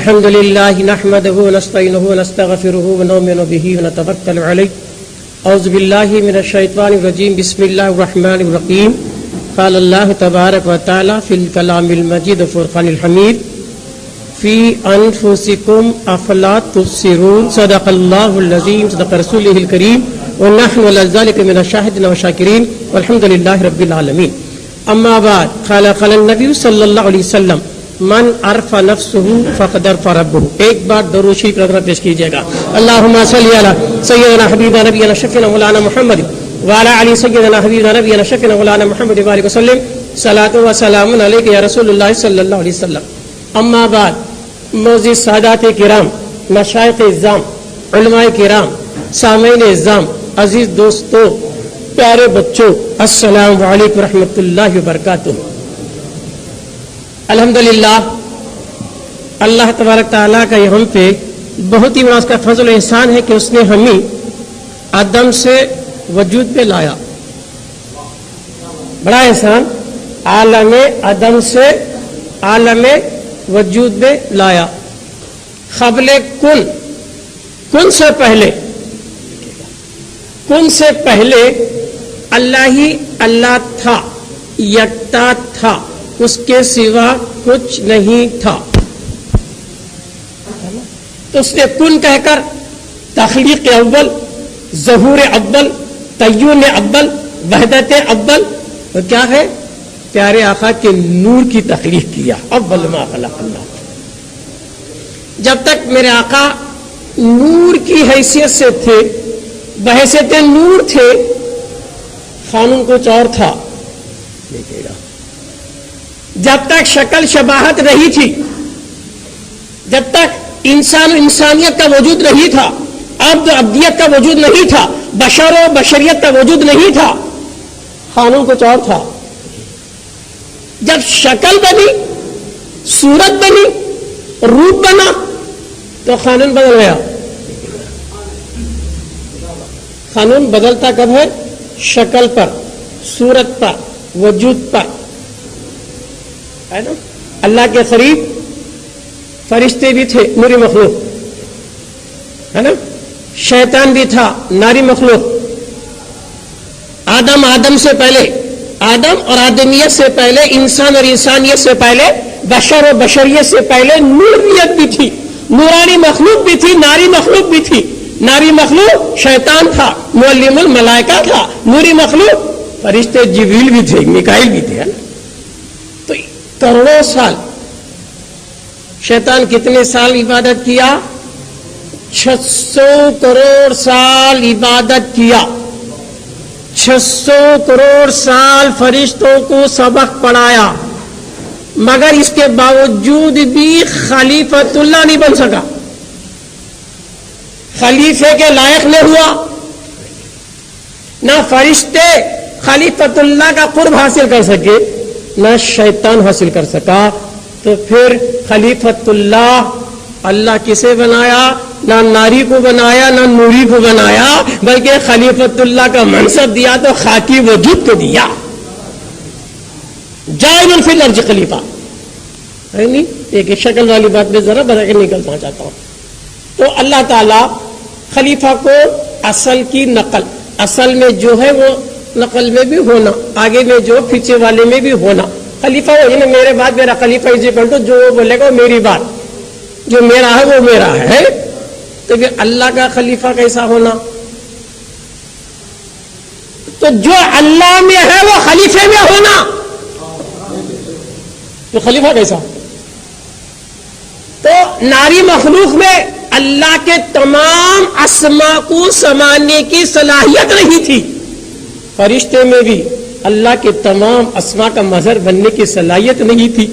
الحمد لله نحمده ونستعينه ونستغفره ونؤمن به ونتوكل عليه أعوذ بالله من الشيطان الرجيم بسم الله الرحمن الرحيم قال الله تبارك وتعالى في الكلام المجيد والفرقان الحميد في أنفسكم أفلا تبصرون صدق الله العظيم صدق رسوله الكريم ونحن على ذلك من الشاهدين والشاكرين والحمد لله رب العالمين أما بعد قال النبي صلى الله عليه وسلم من عرف نفسه فقد عرف ربه. ایک بار درود شریف رکھنا پیش کیجیے گا. اللهم صل على سيدنا حبيبنا نبينا شفيعنا مولانا محمد وعلى علي سيدنا حبيبنا نبينا شفيعنا مولانا محمد وعلى وسلم صلاة و سلام عليك يا رسول الله صلی اللہ علیہ وسلم. اما بعد معزز سادات کرام، مشائخ اعظام، علماء کرام، سامعین اعظام، عزیز دوستو، پیارے بچوں، السلام علیکم ورحمۃ اللہ وبرکاتہ. الحمدللہ اللہ تبارک تعالیٰ کا یہ ہم پہ بہت ہی بڑا اس کا فضل و احسان ہے کہ اس نے ہمیں عدم سے وجود میں لایا. بڑا احسان، عالم عدم سے عالم وجود میں لایا. قبل کن سے پہلے اللہ ہی اللہ تھا، یکتا تھا، اس کے سوا کچھ نہیں تھا. تو اس نے کن کہہ کر تخلیق اول، ظہور اول، تعین اول، وحدت اول، تو کیا ہے؟ پیارے آقا کے نور کی تخلیق کیا. اول ما خلق اللہ. جب تک میرے آقا نور کی حیثیت سے تھے، بحیثیت نور تھے، قانون کچھ اور تھا. جب تک شکل شباہت رہی تھی، جب تک انسان و انسانیت کا وجود نہیں تھا، عبد و عبدیت کا وجود نہیں تھا، بشر و بشریت کا وجود نہیں تھا، قانون کچھ اور تھا. جب شکل بنی، صورت بنی، روپ بنا، تو قانون بدل گیا. قانون بدلتا کب ہے؟ شکل پر، صورت پر، وجود پر. ہے نا؟ اللہ کے قریب فرشتے بھی تھے، نوری مخلوق، ہے نا؟ شیطان بھی تھا، ناری مخلوق. آدم سے پہلے، آدم اور آدمیت سے پہلے، انسان اور انسانیت سے پہلے، بشر اور بشریت سے پہلے نوریت بھی تھی، نورانی مخلوق بھی تھی، ناری مخلوق بھی تھی. ناری مخلوق شیطان تھا، معلم الملائکہ تھا. نوری مخلوق فرشتے جبریل بھی تھے، میکائیل بھی تھے. تو کروڑوں سال شیطان کتنے سال عبادت کیا؟ 600 کروڑ سال عبادت کیا. 600 کروڑ سال فرشتوں کو سبق پڑھایا، مگر اس کے باوجود بھی خلیفۃ اللہ نہیں بن سکا. خلیفے کے لائق نہیں ہوا. نہ فرشتے خلیفۃ اللہ کا قرب حاصل کر سکے، نہ شیطان حاصل کر سکا. تو پھر خلیفۃ اللہ کسے بنایا؟ نہ ناری کو بنایا، نہ نوری کو بنایا، بلکہ خلیفۃ اللہ کا منصب دیا تو خاکی وجود کو دیا. جاعل فی الارض خلیفہ ہے نہیں. ایک شکل والی بات میں ذرا بتا کے نکلنا چاہتا ہوں. تو اللہ تعالی خلیفہ کو اصل کی نقل، اصل میں جو ہے وہ نقل میں بھی ہونا، آگے میں جو پیچھے والے میں بھی ہونا. خلیفہ وہی نا، میرے بعد میرا خلیفہ جو وہ بولے گا میری بات، جو میرا ہے وہ میرا ہے. تو پھر اللہ کا خلیفہ کیسا ہونا؟ تو جو اللہ میں ہے وہ خلیفے میں ہونا. تو خلیفہ کیسا؟ تو ناری مخلوق میں اللہ کے تمام اسماء کو سمانے کی صلاحیت نہیں تھی. فرشتے میں بھی اللہ کے تمام اسماء کا مظہر بننے کی صلاحیت نہیں تھی.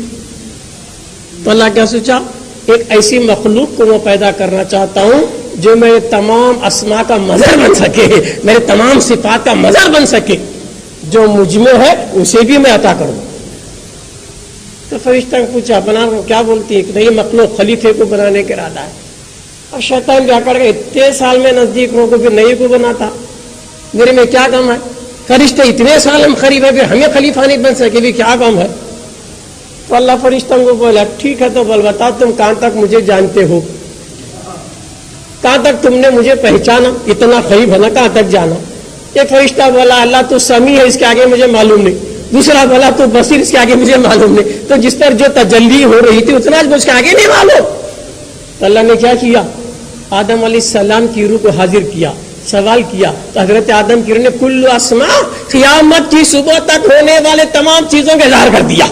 تو اللہ کیا سوچا؟ ایک ایسی مخلوق کو میں پیدا کرنا چاہتا ہوں جو میرے تمام اسماء کا مظہر بن سکے، میرے تمام صفات کا مظہر بن سکے. جو مجھ میں ہے اسے بھی میں عطا کروں. تو فرشتہ نے پوچھا، بنا کیا بولتی ہے؟ کہ نئی مخلوق خلیفے کو بنانے کے ارادہ ہے. اور شیطان بھی آکڑ گئے، اتنے سال میں نزدیک ہو کو پھر نئی کو بناتا، میرے میں کیا کام ہے؟ فرشتے اتنے سال ہم قریب ہے، پھر ہمیں خلیفہ نہیں بن سکے، بھی کیا کام ہے؟ تو اللہ فرشتوں کو بولا ٹھیک ہے تو بول بتا تم کہاں تک مجھے جانتے ہو, کہاں تک تم نے مجھے پہچانا, اتنا قریب ہے نا کہاں تک جانا. ایک فرشتہ بولا اللہ تو سمیع ہے اس کے آگے مجھے معلوم نہیں. دوسرا بولا تو بصیر اس کے آگے مجھے معلوم نہیں. تو جس پر جو تجلی ہو رہی تھی اتنا اس کے آگے نہیں معلوم. تو اللہ نے کیا کیا, آدم علیہ السلام کی روح کو حاضر کیا, سوال کیا. تو حضرت آدم کی روح نے کل اسماء قیامت کی صبح تک ہونے والے تمام چیزوں کا اظہار کر دیا.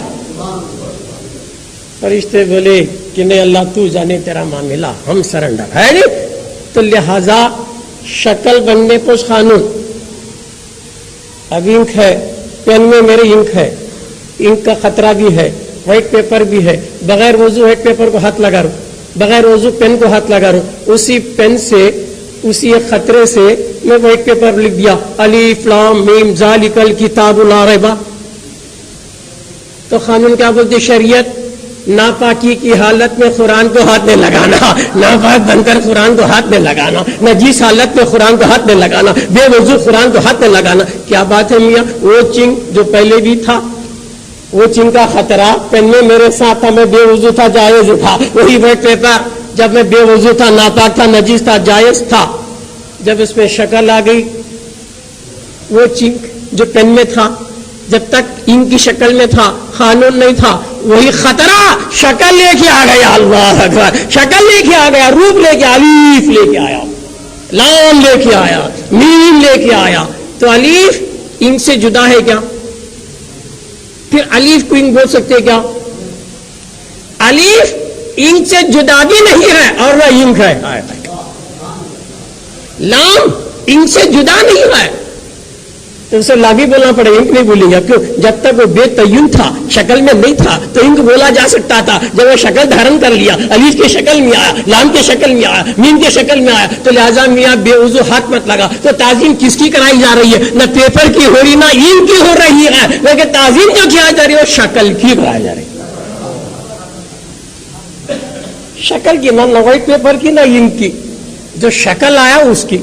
فرشتے بولے کہ نہیں اللہ تو جانے تیرا معاملہ, ہم سرنڈر ہے نہیں. تو لہذا شکل بننے کو قانون, اب انک ہے پین میں میری انک ہے, انک کا خطرہ بھی ہے, وائٹ پیپر بھی ہے, بغیر وضو وائٹ پیپر کو ہاتھ لگا رہا ہوں, بغیر وضو پین کو ہاتھ لگا رہا ہوں, اسی پین سے اسی ایک خطرے سے میں وائٹ پیپر لکھ دیا الف لام میم ذالک الکتاب لا ریب. تو قانون کیا بولتے شریعت, ناپاکی کی حالت میں قرآن کو ہاتھ نہیں لگانا, ناپاک بن کر قرآن کو ہاتھ نہیں لگانا, نجیس حالت میں قرآن کو ہاتھ نہیں لگانا, بے وضو قرآن کو ہاتھ نہیں لگانا. کیا بات ہے میاں, وہ چنگ جو پہلے بھی تھا, وہ چنگ کا خطرہ پین میں میرے ساتھ تھا, میں بے وضو تھا جائز تھا. وہی وائٹ پیپر جب میں بے وضو تھا, ناپاک تھا, نجیس تھا, جائز تھا. جب اس میں شکل آ گئی, وہ چنگ جو پین میں تھا جب تک ان کی شکل میں تھا قانون نہیں تھا, وہی خطرہ شکل لے کے آ گیا. اللہ اکبر, شکل لے کے آ گیا, روپ لے کے, الف لے کے آیا, لام لے کے آیا, میم لے کے آیا. تو الف ان سے جدا ہے کیا؟ پھر الف کو انک بول سکتے کیا؟ الف انک سے جدا بھی نہیں ہے اور وہ انک ہے. لام انک سے جدا نہیں ہے تو اسے لا بھی بولنا پڑے, انک نہیں بولیں گا. کیوں؟ جب تک وہ بے تعین تھا, شکل میں نہیں تھا, تو انک بولا جا سکتا تھا. جب وہ شکل دھارن کر لیا, الف کی شکل میں آیا, لام کی شکل میں آیا, میم کی شکل میں آیا, تو لہٰذا میاں بے وضو ہاتھ مت لگا. تو تعظیم کس کی کرائی جا رہی ہے؟ نہ پیپر کی ہو رہی نہ انک کی ہو رہی ہے, لیکن تعظیم جو کیا جا رہی ہے وہ شکل کی کرائی جا رہی ہے. شکل کی, نہ وائٹ پیپر کی نہ انک کی, جو شکل آیا اس کی.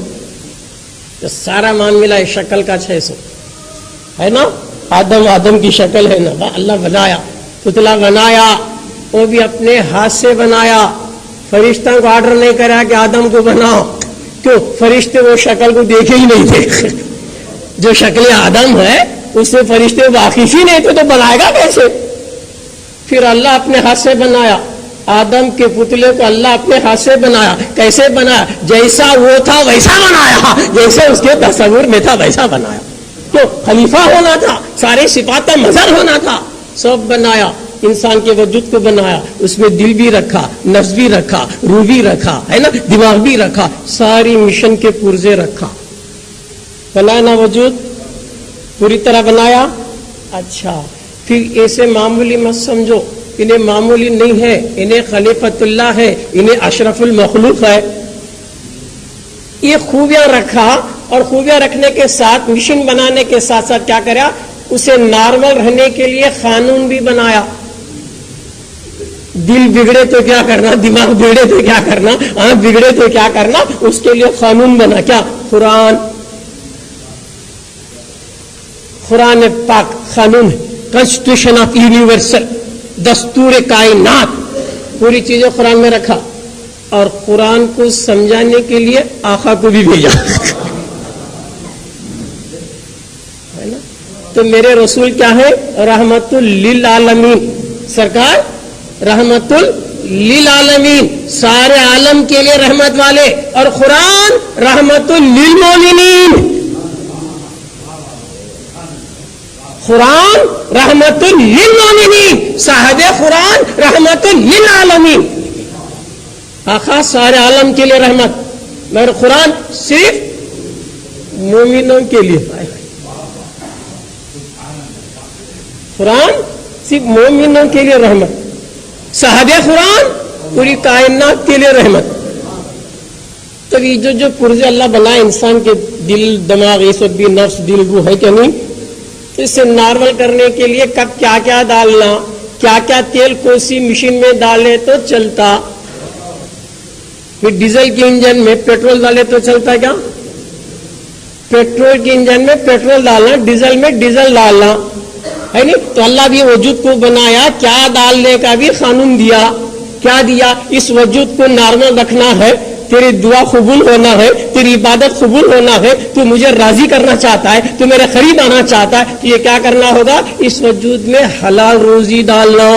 تو سارا مان ملا ہے شکل کا 600 ہے نا. آدم کی شکل ہے نا, اللہ بنایا, پتلا بنایا, وہ بھی اپنے ہاتھ سے بنایا. فرشتوں کو آرڈر نہیں کرا کہ آدم کو بناؤ. کیوں؟ فرشتے وہ شکل کو دیکھے ہی نہیں تھے. جو شکل آدم ہے اس سے فرشتے واقف ہی نہیں تھے, تو بنائے گا کیسے؟ پھر اللہ اپنے ہاتھ سے بنایا. آدم کے پتلے کو اللہ اپنے ہاتھ سے بنایا. کیسے بنایا؟ جیسا وہ تھا ویسا بنایا, جیسے اس کے تصور میں تھا ویسا بنایا. تو خلیفہ ہونا تھا, سارے صفات کا مظہر ہونا تھا, سب بنایا. انسان کے وجود کو بنایا, اس میں دل بھی رکھا, نفس بھی رکھا, روح بھی رکھا, ہے نا, دماغ بھی رکھا, ساری مشن کے پرزے رکھا. بنایا نا وجود, پوری طرح بنایا. اچھا, پھر ایسے معمولی مت سمجھو, انہیں معمولی نہیں ہے, انہیں خلیفۃ اللہ ہے, انہیں اشرف المخلوق ہے. یہ خوبیاں رکھا, اور خوبیاں رکھنے کے ساتھ مشن بنانے کے ساتھ ساتھ کیا کرا, اسے نارمل رہنے کے لیے قانون بھی بنایا. دل بگڑے تو کیا کرنا, دماغ بگڑے تو کیا کرنا, آنکھ بگڑے تو کیا کرنا, اس کے لیے قانون بنا. کیا؟ قرآن پاک قانون ہے, کانسٹیٹیوشن آف یونیورسل, دستور کائنات, پوری چیزیں قرآن میں رکھا. اور قرآن کو سمجھانے کے لیے آقا کو بھی بھیجا. ہے نا, تو میرے رسول کیا ہے؟ رحمت للعالمین. سرکار رحمت للعالمین, سارے عالم کے لیے رحمت والے. اور قرآن رحمت للمومنین, قرآن رحمت للمومنین, صاحب قرآن رحمت للعالمین. آقا سارے عالم کے لیے رحمت, مگر قرآن صرف مومنوں کے لیے. قرآن صرف مومنوں کے لیے رحمت, صاحب قرآن پوری کائنات کے لیے رحمت. تو یہ جو پرزے اللہ بنائے انسان کے, دل دماغ یہ سب بھی, نفس دل وہ ہے کہ نہیں, اسے نارمل کرنے کے لیے کب کیا کیا ڈالنا, کیا کیا تیل کوسی مشین میں ڈالے تو چلتا. پھر ڈیزل کے انجن میں پیٹرول ڈالے تو چلتا کیا؟ پیٹرول کے انجن میں پیٹرول ڈالنا, ڈیزل میں ڈیزل ڈالنا. ہے نہیں؟ تو اللہ بھی وجود کو بنایا، کیا ڈالنے کا بھی قانون دیا. کیا دیا؟ اس وجود کو نارمل رکھنا ہے، تیری دعا قبول ہونا ہے، تیری عبادت قبول ہونا ہے، تو مجھے راضی کرنا چاہتا ہے، تو میرے قریب آنا چاہتا ہے، تو یہ کیا کرنا ہوگا؟ اس وجود میں حلال روزی ڈالنا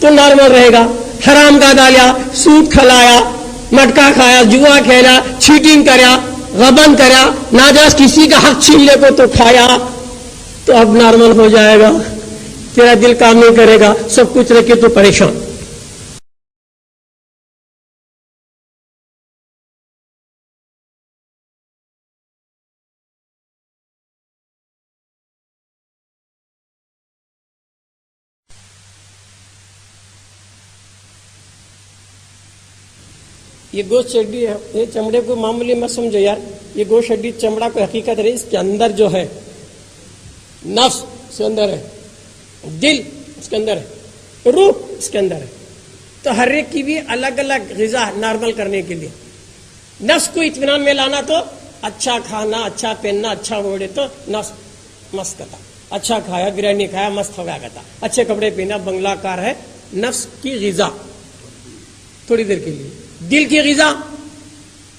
تو نارمل رہے گا. حرام کا ڈالا، سود کھلایا، مٹکا کھایا، جوا کھیلا، چیٹنگ کریا، غبن کریا، ناجائز کسی کا حق چھین لے کو تو کھایا، تو اب نارمل ہو جائے گا. تیرا دل کام نہیں کرے گا، سب کچھ رکھے تو پریشان. یہ گوشت ہڈی ہے، یہ چمڑے کو معمولی مت سمجھو یار. یہ گوشت ہڈی چمڑا کو حقیقت ہے، اس کے اندر جو ہے نفس اس کے اندر ہے، دل اس کے اندر ہے، روح اس کے اندر ہے. تو ہر ایک کی بھی الگ الگ غذا نارمل کرنے کے لیے. نفس کو اطمینان میں لانا تو اچھا کھانا، اچھا پہننا، اچھا اوڑے تو نفس مست کرتا. اچھا کھایا، بریانی کھایا، مست ہو گیا کرتا. اچھے کپڑے پہنا، بنگلہ کار ہے. نفس کی غذا تھوڑی دیر کے لیے. دل کی غذا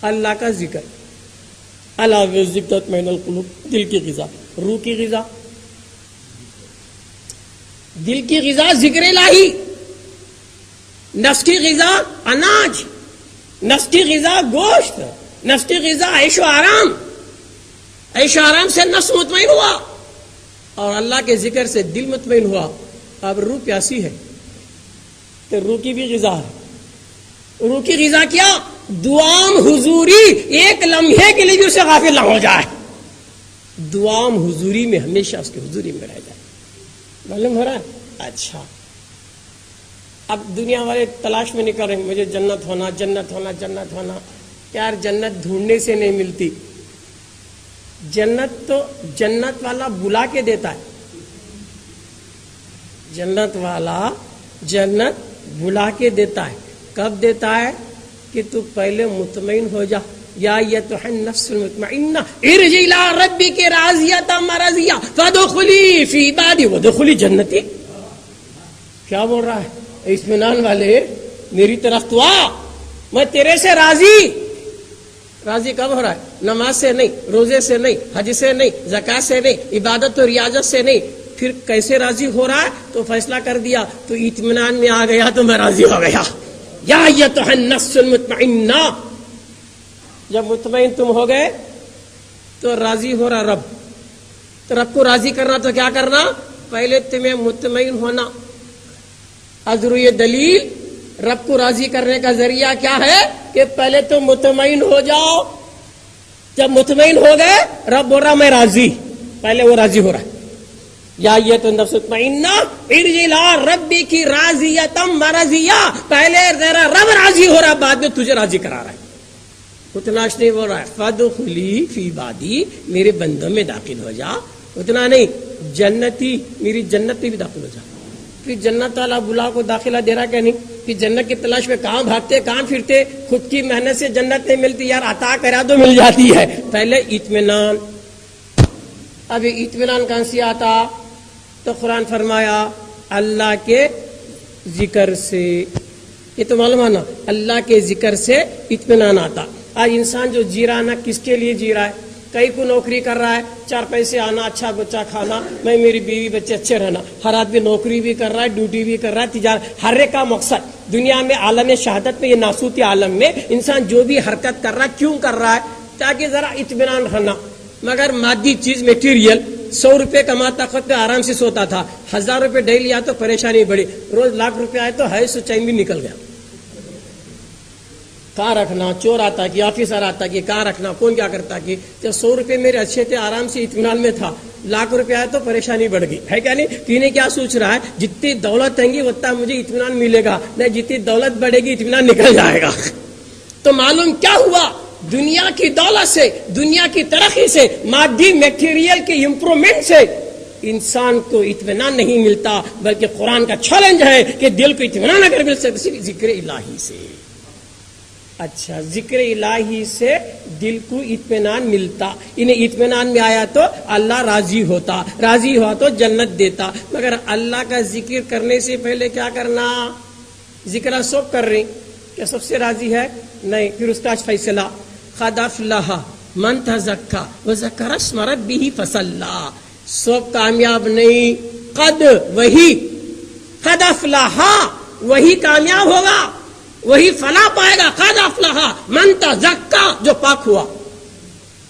اللہ کا ذکر، اللہ ذکر تطمئن القلوب. دل کی غذا. روح کی غذا، دل کی غذا ذکر الہی. نفس کی غذا اناج، نفس کی غذا گوشت، نفس کی غذا عیش و آرام. عیش و آرام سے نفس مطمئن ہوا اور اللہ کے ذکر سے دل مطمئن ہوا. اب روح پیاسی ہے تو روح کی بھی غذا ہے. روح کی غذا کیا؟ دعام حضوری. ایک لمحے کے لیے بھی اسے غافل نہ ہو جائے. دعام حضوری میں ہمیشہ اس کی حضوری میں رہ جائے. معلوم ہو رہا ہے؟ اچھا، اب دنیا والے تلاش میں نکل رہے ہیں، مجھے جنت ہونا، جنت ہونا، جنت ہونا. یار جنت ڈھونڈنے سے نہیں ملتی. جنت تو جنت والا بلا کے دیتا ہے. جنت والا جنت بلا کے دیتا ہے. کب دیتا ہے؟ کہ تو پہلے مطمئن ہو جا. یا ایتھا النفس المطمئنہ ارجعی الی ربک راضیۃ مرضیہ فادخلی فی عبادی وادخلی جنتی. کیا بول رہا ہے؟ اطمینان والے میری طرف تو آ، میں تیرے سے راضی. راضی کب ہو رہا ہے؟ نماز سے نہیں، روزے سے نہیں، حج سے نہیں، زکات سے نہیں، عبادت و ریاضت سے نہیں. پھر کیسے راضی ہو رہا ہے؟ تو فیصلہ کر دیا، تو اطمینان میں آ گیا تو میں راضی ہو گیا. یا ایتھا النفس المطمئنہ. جب مطمئن تم ہو گئے تو راضی ہو رہا رب. تو رب کو راضی کرنا تو کیا کرنا؟ پہلے تمہیں مطمئن ہونا. حضر یہ دلیل رب کو راضی کرنے کا ذریعہ کیا ہے؟ کہ پہلے تم مطمئن ہو جاؤ. جب مطمئن ہو گئے رب بول رہا میں راضی. پہلے وہ راضی ہو رہا ہے. یا یہ تو نفس مطمئنہ ارجع الی ربک راضیۃ مرضیہ. پہلے تیرا رب راضی ہو رہا، بعد میں تجھے راضی کرا رہا ہے. اتنا نہیں بول رہا ہے فادخلی فی عبادی، میرے بندوں میں داخل ہو جا. اتنا نہیں، جنتی، میری جنت میں بھی داخل ہو جا. پھر جنت والا بلا کو داخلہ دے رہا کہ نہیں؟ پھر جنت کی تلاش میں کہاں بھاگتے، کہاں پھرتے. خود کی محنت سے جنت نہیں ملتی یار، عطا کرا تو مل جاتی ہے. پہلے اطمینان. ابھی اطمینان کہاں سے آتا؟ تو قرآن فرمایا اللہ کے ذکر سے. یہ تو معلوم ہے نا، اللہ کے ذکر سے اطمینان آتا. آج انسان جو جی رہا نا، کس کے لیے جی رہا ہے؟ کئی کو نوکری کر رہا ہے، 4 پیسے آنا، اچھا بچہ کھانا، میں میری بیوی بچے اچھے رہنا. ہر آدمی نوکری بھی کر رہا ہے، ڈیوٹی بھی کر رہا ہے، تجارت. ہر ایک کا مقصد دنیا میں، عالم شہادت میں، یہ ناسوتی عالم میں انسان جو بھی حرکت کر رہا ہے کیوں کر رہا ہے؟ تاکہ ذرا اطمینان رہنا. مگر مادی چیز، میٹیریل، 100 روپے کماتا خود پہ آرام سے سوتا تھا. 1000 روپے ڈیلی آیا تو پریشانی بڑی. روز 1,00,000 روپے آئے تو ہے سو چین بھی نکل گیا. کہاں رکھنا؟ چور آتا کہ آفیسر آتا کہ کہاں رکھنا؟ کون کیا کرتا کہ جب 100 روپے میرے اچھے تھے، آرام سے اطمینان میں تھا، 1,00,000 روپے آئے تو پریشانی بڑھ گئی ہے. کیا نہیں؟ تینہیں کیا سوچ رہا ہے؟ جتنی دولت آئیں گی اتنا مجھے اطمینان ملے گا. نہیں، جتنی دولت بڑھے گی اطمینان نکل جائے گا. تو معلوم کیا ہوا؟ دنیا کی دولت سے، دنیا کی ترقی سے، مادی میٹیریل کے امپرومنٹ سے انسان کو اطمینان نہیں ملتا. بلکہ قرآن کا چیلنج ہے کہ دل کو اطمینان اگر مل سکے صرف ذکر الہی سے. اچھا، ذکر الہی سے دل کو اطمینان ملتا، انہیں اطمینان میں آیا تو اللہ راضی ہوتا، راضی ہوا تو جنت دیتا۔ مگر اللہ کا ذکر کرنے سے پہلے کیا کرنا؟ ذکر سب کر رہے، کیا سب سے راضی ہے؟ نہیں۔ پھر اس کا فیصلہ، قد افلح من تزکا وذکر اسم ربہ فصلی، سب کامیاب نہیں، قد وہی، قد افلح وہی کامیاب ہوگا، وہی فلاح پائے گا۔ قد افلح من تزکا، جو پاک ہوا،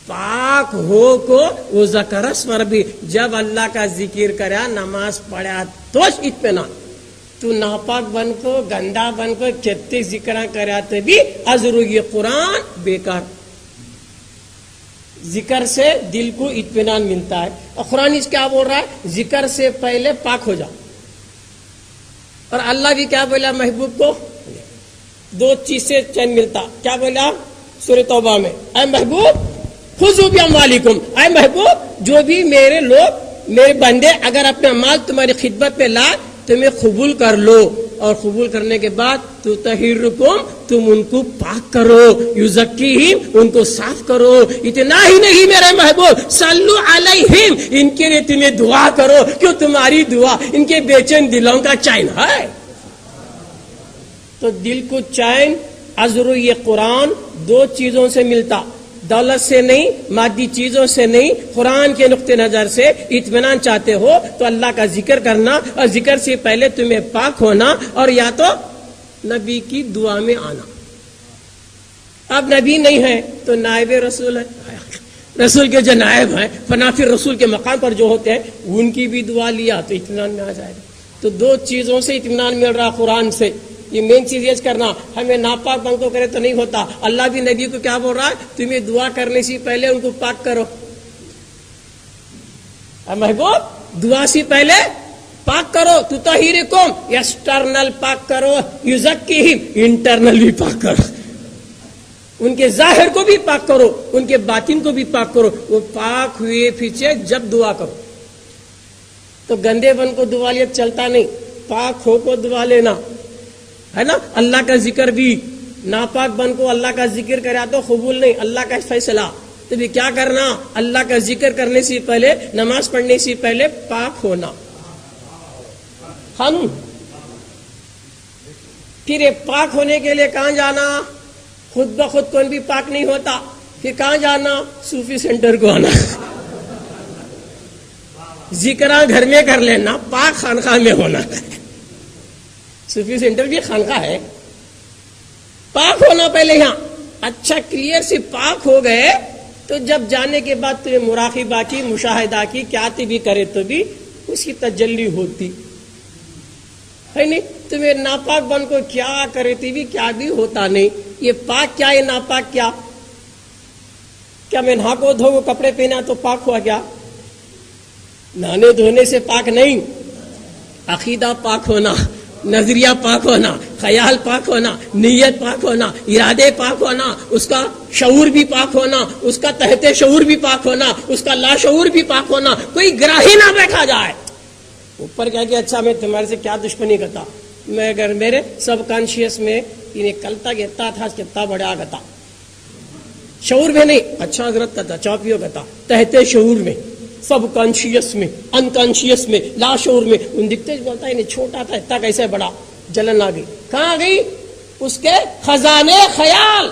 پاک ہو کو وہ ذکر اسم ربی، جب اللہ کا ذکر کرا، نماز پڑھا تو اطمینان۔ تو ناپاک بن کو، گندا بن کو کتنے ذکر کرا تو بھی ازرو یہ قرآن بیکار۔ ذکر سے دل کو اطمینان ملتا ہے، اور قرآن اس کیا بول رہا ہے؟ ذکر سے پہلے پاک ہو جا۔ اور اللہ بھی کیا بولا محبوب کو؟ دو چیز سے چین ملتا، کیا بولا سورہ توبہ میں؟ اے محبوب خذوا باموالکم، اے محبوب جو بھی میرے لوگ، میرے بندے اگر اپنا مال تمہاری خدمت میں لا، تمہیں قبول کر لو، اور قبول کرنے کے بعد تطہرکم، تم ان کو پاک کرو، یزکیہم، ان کو صاف کرو۔ اتنا ہی نہیں میرے محبوب، صلو علیہم، ان کے لیے تمہیں دعا کرو، کیوں تمہاری دعا ان کے بے چین دلوں کا چین ہے۔ تو دل کو چین ازرو یہ قرآن دو چیزوں سے ملتا، دولت سے نہیں، مادی چیزوں سے نہیں، قرآن کے نقطہ نظر سے اطمینان چاہتے ہو تو اللہ کا ذکر کرنا، اور ذکر سے پہلے تمہیں پاک ہونا، اور یا تو نبی کی دعا میں آنا۔ اب نبی نہیں ہے تو نائب رسول ہے، رسول کے جو نائب ہیں، فنافر رسول کے مقام پر جو ہوتے ہیں، ان کی بھی دعا لیا تو اطمینان میں آ جائے گا۔ تو دو چیزوں سے اطمینان مل رہا قرآن سے۔ یہ مین چیز یہ کرنا، ہمیں ناپاک بن کو کرے تو نہیں ہوتا۔ اللہ بھی نبی کو کیا بول رہا ہے؟ تمہیں دعا کرنے سے پہلے ان کو پاک کرو۔ محبوب دعا سے پہلے پاک کرو، تطہرکم، ایکسٹرنل پاک کرو، یزکیہم، انٹرنل بھی پاک کرو، ان کے ظاہر کو بھی پاک کرو، ان کے باطن کو بھی پاک کرو۔ وہ پاک ہوئے پیچھے جب دعا کرو، تو گندے بن کو دعا لیا چلتا نہیں، پاک ہو کو دعا لینا ہے نا۔ اللہ کا ذکر بھی، ناپاک بن کو اللہ کا ذکر کرا تو قبول نہیں، اللہ کا فیصلہ۔ تو بھی کیا کرنا؟ اللہ کا ذکر کرنے سے پہلے، نماز پڑھنے سے پہلے پاک ہونا۔ ہم پھر یہ پاک ہونے کے لیے کہاں جانا؟ خود بخود کون بھی پاک نہیں ہوتا، پھر کہاں جانا؟ صوفی سینٹر کو آنا۔ ذکر گھر میں کر لینا، پاک خانقاہ میں ہونا۔ صوفی سینٹر بھی خانقاہ ہے، پاک ہونا پہلے یہاں۔ اچھا کلیئر سے پاک ہو گئے تو جب جانے کے بعد تمہیں مراقبہ کی، مشاہدہ کی، کیا بھی کرے تو بھی اس کی تجلی ہوتی ہے نہیں۔ تمہیں ناپاک بن کو کیا کرے تو بھی کیا بھی ہوتا نہیں۔ یہ پاک کیا ہے، ناپاک کیا؟ کیا میں نہا کو دھو کپڑے پہنا تو پاک ہوا کیا؟ نہانے دھونے سے پاک نہیں، عقیدہ پاک ہونا، نظریہ پاک ہونا، خیال پاک ہونا، نیت پاک ہونا، ارادے پاک ہونا، اس کا شعور بھی پاک ہونا، اس کا تحت شعور بھی پاک ہونا، اس کا لاشعور بھی پاک ہونا۔ کوئی گراہی نہ بیٹھا جائے اوپر کیا کہ اچھا میں تمہارے سے کیا دشمنی کرتا، میں اگر میرے سب کانشیس میں انہیں کلتا گتا تھا کتنا بڑا گتا، شعور میں نہیں، اچھا حضرت کرتا، چاپیوں کرتا، تحت شعور میں، سب کانشیس میں، انکانشیس میں، لا شعور میں، ان دکھتے بولتا ہے چھوٹا تھا اتنا کیسے بڑا۔ جلن آ گئی، کہاں گئی؟ اس کے خزانے خیال،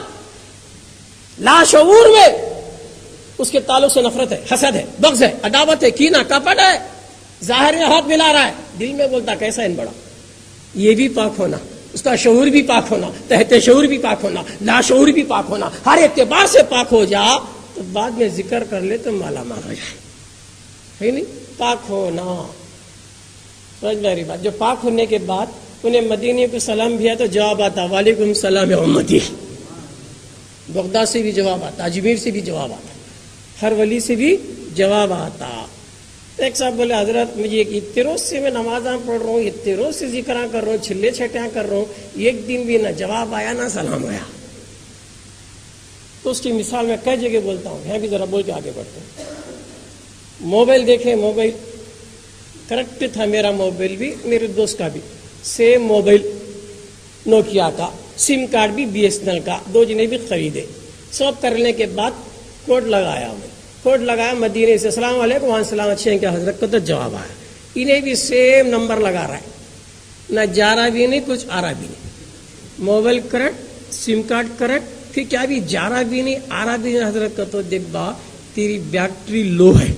لا شعور میں اس کے تعلق سے نفرت ہے، حسد ہے، بغض ہے، عداوت ہے، کینہ، کپٹ ہے، ظاہر میں ہاتھ ملا رہا ہے، دل میں بولتا کیسا ان بڑا۔ یہ بھی پاک ہونا، اس کا شعور بھی پاک ہونا، تحت شعور بھی پاک ہونا، لا شعور بھی پاک ہونا، ہر اعتبار سے پاک ہو جا تو بعد میں ذکر کر لے تو مالا مال ہو جائے، ہے نہیں؟ پاک ہونا، سمجھ میری بات۔ جو پاک ہونے کے بعد انہیں مدینے کو سلام بھی ہے تو جواب آتا وعلیکم السلام امتی، بغداد سے بھی جواب آتا، اجمیر سے بھی جواب آتا، ہر ولی سے بھی جواب آتا۔ ایک صاحب بولے حضرت مجھے اتنے روز سے میں نمازاں پڑھ رہا ہوں، اتنے روز سے ذکراں کر رہا ہوں، چھلے چھٹیاں کر رہا ہوں، ایک دن بھی نہ جواب آیا نہ سلام آیا۔ تو اس کی مثال میں کئی جگہ بولتا ہوں، یہاں بھی ذرا بول کے آگے بڑھتے ہیں۔ موبائل دیکھیں، موبائل کریکٹ تھا، میرا موبائل بھی، میرے دوست کا بھی، سیم موبائل نوکیا کا، سم کارڈ بھی BSNL کا 2 جنے بھی خریدے. سب کرنے کے بعد کوڈ لگایا مدینے سے السلام علیکم وہاں السلام اچھے ہیں کیا حضرت کو تو جواب آیا. انہیں بھی سیم نمبر لگا رہا ہے, نہ جا رہا بھی نہیں کچھ آ رہا بھی نہیں. موبائل کریکٹ, سم کارڈ کریکٹ, پھر کیا بھی جا رہا بھی نہیں آ رہا بھی نہیں. حضرت کو تو دیکھ با تیری بیٹری لو ہے.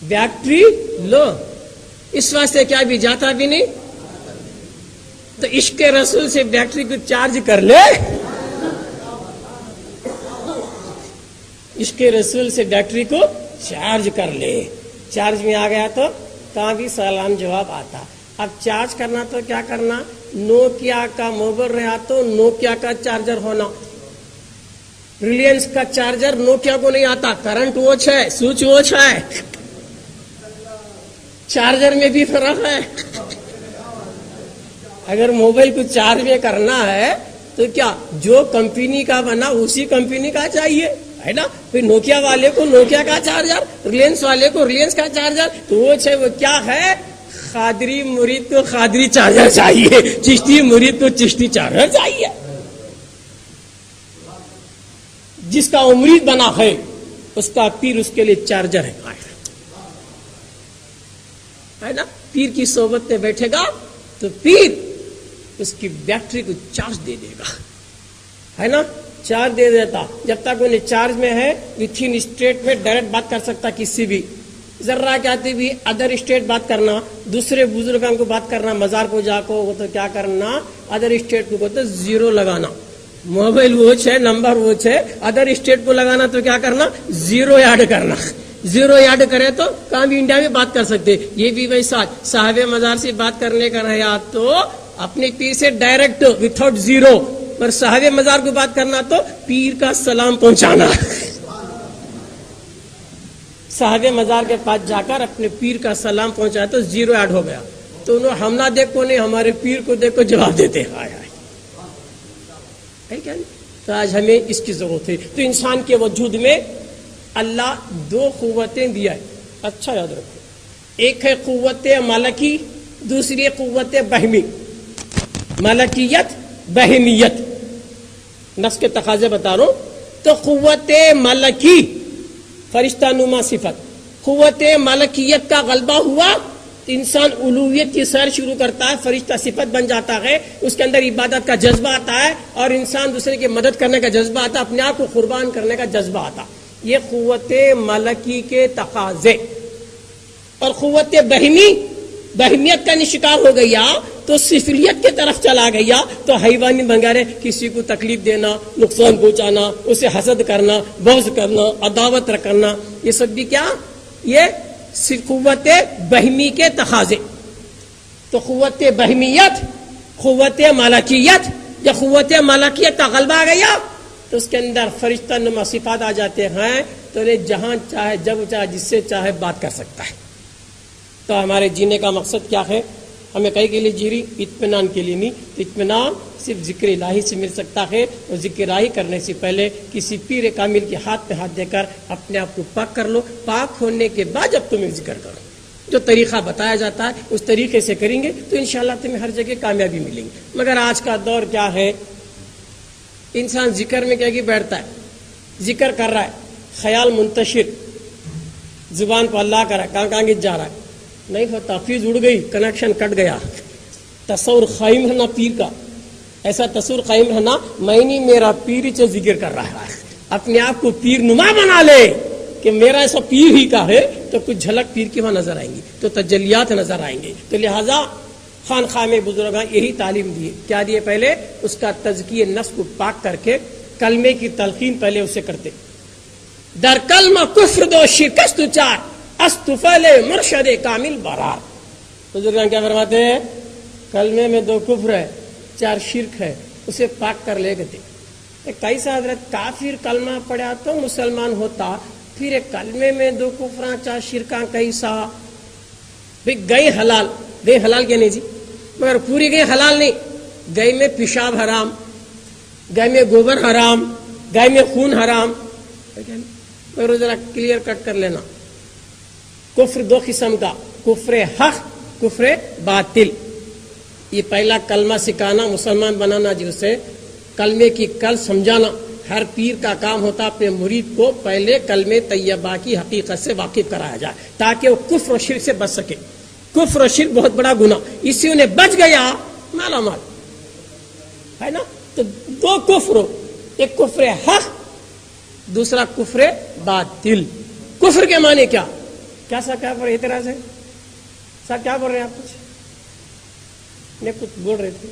بیٹری لو, اس واسطے کیا بھی جاتا بھی نہیں. تو عشق رسول سے بیٹری کو چارج کر لے, عشق رسول سے بیٹری کو چارج کر لے. چارج میں آ گیا تو کہاں بھی سلام جواب آتا. اب چارج کرنا تو کیا کرنا, نوکیا کا موبائل رہا تو نوکیا کا چارجر ہونا. ریلائنس کا چارجر نوکیا کو نہیں آتا, کرنٹ واچ ہے, سوئچ واچ ہے, چارجر میں بھی فرق ہے. اگر موبائل کو چارج میں کرنا ہے تو کیا جو کمپنی کا بنا اسی کمپنی کا چاہیے ہے نا. پھر نوکیا والے کو نوکیا کا چارجر, ریلائنس والے کو ریلائنس کا چارجر. تو وہ کیا ہے, قادری مرید کو قادری چارجر چاہیے, چشتی مرید کو چشتی چارجر چاہیے. جس کا مرید بنا ہے اس کا پیر اس کے لیے چارجر ہے نا. پیر کی صحبت میں بیٹھے گا تو پیر اس کی بیٹری کو چارج دے دے گا ہے نا, چارج دے دیتا. جب تک انہیں چارج میں ہے وتھ ان اسٹیٹ میں ڈائریکٹ بات کر سکتا کسی بھی. ذرا کہتے بھی ادر اسٹیٹ بات کرنا, دوسرے بزرگوں کو بات کرنا, مزار کو جا کو وہ تو کیا کرنا, ادر اسٹیٹ کو تو 0 لگانا. موبائل واچ ہے, نمبر واچ ہے, ادر اسٹیٹ کو لگانا تو کیا کرنا, 0 ایڈ کرنا. 0 ایڈ کرے تو کہاں بھی انڈیا میں بات کر سکتے. یہ بھی ویسا صاحب مزار سے بات کرنے کا رہا تو اپنے پیر سے ڈائریکٹ وداؤٹ 0, پر صاحب مزار کو بات کرنا تو پیر کا سلام پہنچانا. صاحب مزار کے پاس جا کر اپنے پیر کا سلام پہنچایا تو 0 ایڈ ہو گیا. تو انہوں ہم نہ دیکھو نہیں, ہمارے پیر کو دیکھو جواب دیتے ہائے ہائے. تو آج ہمیں اس کی ضرورت ہے. تو انسان کے وجود میں اللہ 2 قوتیں دیا ہے, اچھا یاد رکھو. ایک ہے قوت ملکی, دوسری قوت بہمی. ملکیت بہمیت, نفس کے تقاضے بتا رہا ہوں. تو قوت ملکی فرشتہ نما صفت, قوت ملکیت کا غلبہ ہوا انسان الوہیت کی سیر شروع کرتا ہے, فرشتہ صفت بن جاتا ہے, اس کے اندر عبادت کا جذبہ آتا ہے اور انسان دوسرے کی مدد کرنے کا جذبہ آتا ہے, اپنے آپ کو قربان کرنے کا جذبہ آتا. یہ قوت ملکی کے تقاضے. اور قوت بہمیت کا شکار ہو گیا تو سفلیت کے طرف چلا گیا تو حیوانی بنگارے, کسی کو تکلیف دینا, نقصان پہنچانا, اسے حسد کرنا, بغض کرنا, عداوت رکھنا, یہ سب بھی کیا, یہ قوت بہمی کے تقاضے. تو قوت بہمیت, قوت ملکیت, یا قوت ملکیت کا غلبہ آ گیا تو اس کے اندر فرشتہ نما صفات آ جاتے ہیں. تو انہیں جہاں چاہے جب چاہے جس سے چاہے بات کر سکتا ہے. تو ہمارے جینے کا مقصد کیا ہے, ہمیں کہیں کے لیے جی رہی, اطمینان کے لیے نہیں. تو اطمینان صرف ذکر الہی سے مل سکتا ہے. اور ذکر الہی کرنے سے پہلے کسی پیر کامل کے ہاتھ پہ ہاتھ دے کر اپنے آپ کو پاک کر لو. پاک ہونے کے بعد جب تمہیں ذکر کرو, جو طریقہ بتایا جاتا ہے اس طریقے سے کریں گے تو انشاءاللہ تمہیں ہر جگہ کامیابی ملے گی. مگر آج کا دور کیا ہے, انسان ذکر میں کیا کہ بیٹھتا ہے, ذکر کر رہا ہے, خیال منتشر, زبان کو اللہ کر رہا ہے, کہاں گت جا رہا ہے, نہیں ہوتا, فیز اڑ گئی, کنیکشن کٹ گیا. تصور قائم رہنا پیر کا, ایسا تصور قائم رہنا میں نہیں, میرا پیر ہی ذکر کر رہا ہے. اپنے آپ کو پیر نما بنا لے کہ میرا ایسا پیر ہی کا ہے, تو کچھ جھلک پیر کی وہاں نظر آئیں گی, تو تجلیات نظر آئیں گے. تو لہٰذا خانقاہ میں بزرگاں یہی تعلیم دیے. کیا دیے, پہلے اس کا تزکیہ نفس کو پاک کر کے کلمے کی تلقین پہلے اسے کرتے. در کلمہ کفر دو شکست چار, استفل مرشد کامل برار. بزرگاں کیا فرماتے ہیں, کلمے میں 2 کفر ہے, 4 شرک ہے, اسے پاک کر لے گئے. کیسا حضرت, کافر کلمہ پڑھا تو مسلمان ہوتا, پھر ایک کلمے میں 2 کفراں 4 شرکاں کیسا. گئے حلال, گئے حلال کیا نہیں جی, مگر پوری گئے حلال نہیں. گئے میں پیشاب حرام, گئے میں گوبر حرام, گئے میں خون حرام. مگر ذرا کلیئر کٹ کر لینا, کفر دو قسم کا، کفر حق، کفر باطل. یہ پہلا کلمہ سکھانا، مسلمان بنانا، جسے کلمے کی کل سمجھانا. ہر پیر کا کام ہوتا اپنے مرید کو پہلے کلمہ طیبہ کی حقیقت سے واقف کرایا جائے تاکہ وہ کفر و شرک سے بچ سکے. کفر و شرک بہت بڑا گناہ، اس سے انہیں بچ گیا مالا مال ہے نا. تو دو کفر، ایک کفر حق، دوسرا کفر باطل. کفر کے معنی کیا سا کیا پر اعتراض ہے؟ سب کیا بول رہے ہیں آپ؟ کچھ بول رہے تھے،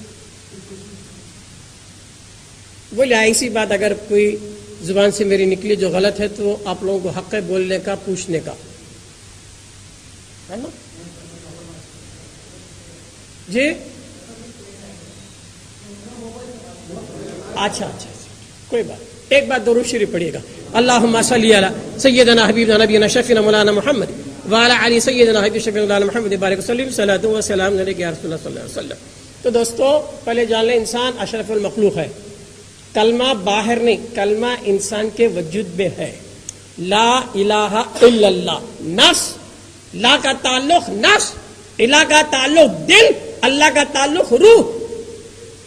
بولے ایسی بات اگر کوئی زبان سے میری نکلی جو غلط ہے تو آپ لوگوں کو حق ہے بولنے کا، پوچھنے کا، ہے نا جی. اچھا کوئی بات. ایک بات درود شریف پڑھیے گا. اللہم صلی علی سیدنا حبیبنا نبینا شفیعنا مولانا محمد وعلی علی سیدنا حبیب شفیعنا مولانا محمد بارک وسلم صلاۃ و سلام علیک یا رسول اللہ صلی اللہ علیہ وسلم. تو دوستو پہلے جان لیں انسان اشرف المخلوق ہے. کلمہ باہر نہیں، کلمہ انسان کے وجود میں ہے. لا الہ الا اللہ. نفس، لا کا تعلق نفس، الہ کا تعلق دل، اللہ کا تعلق روح.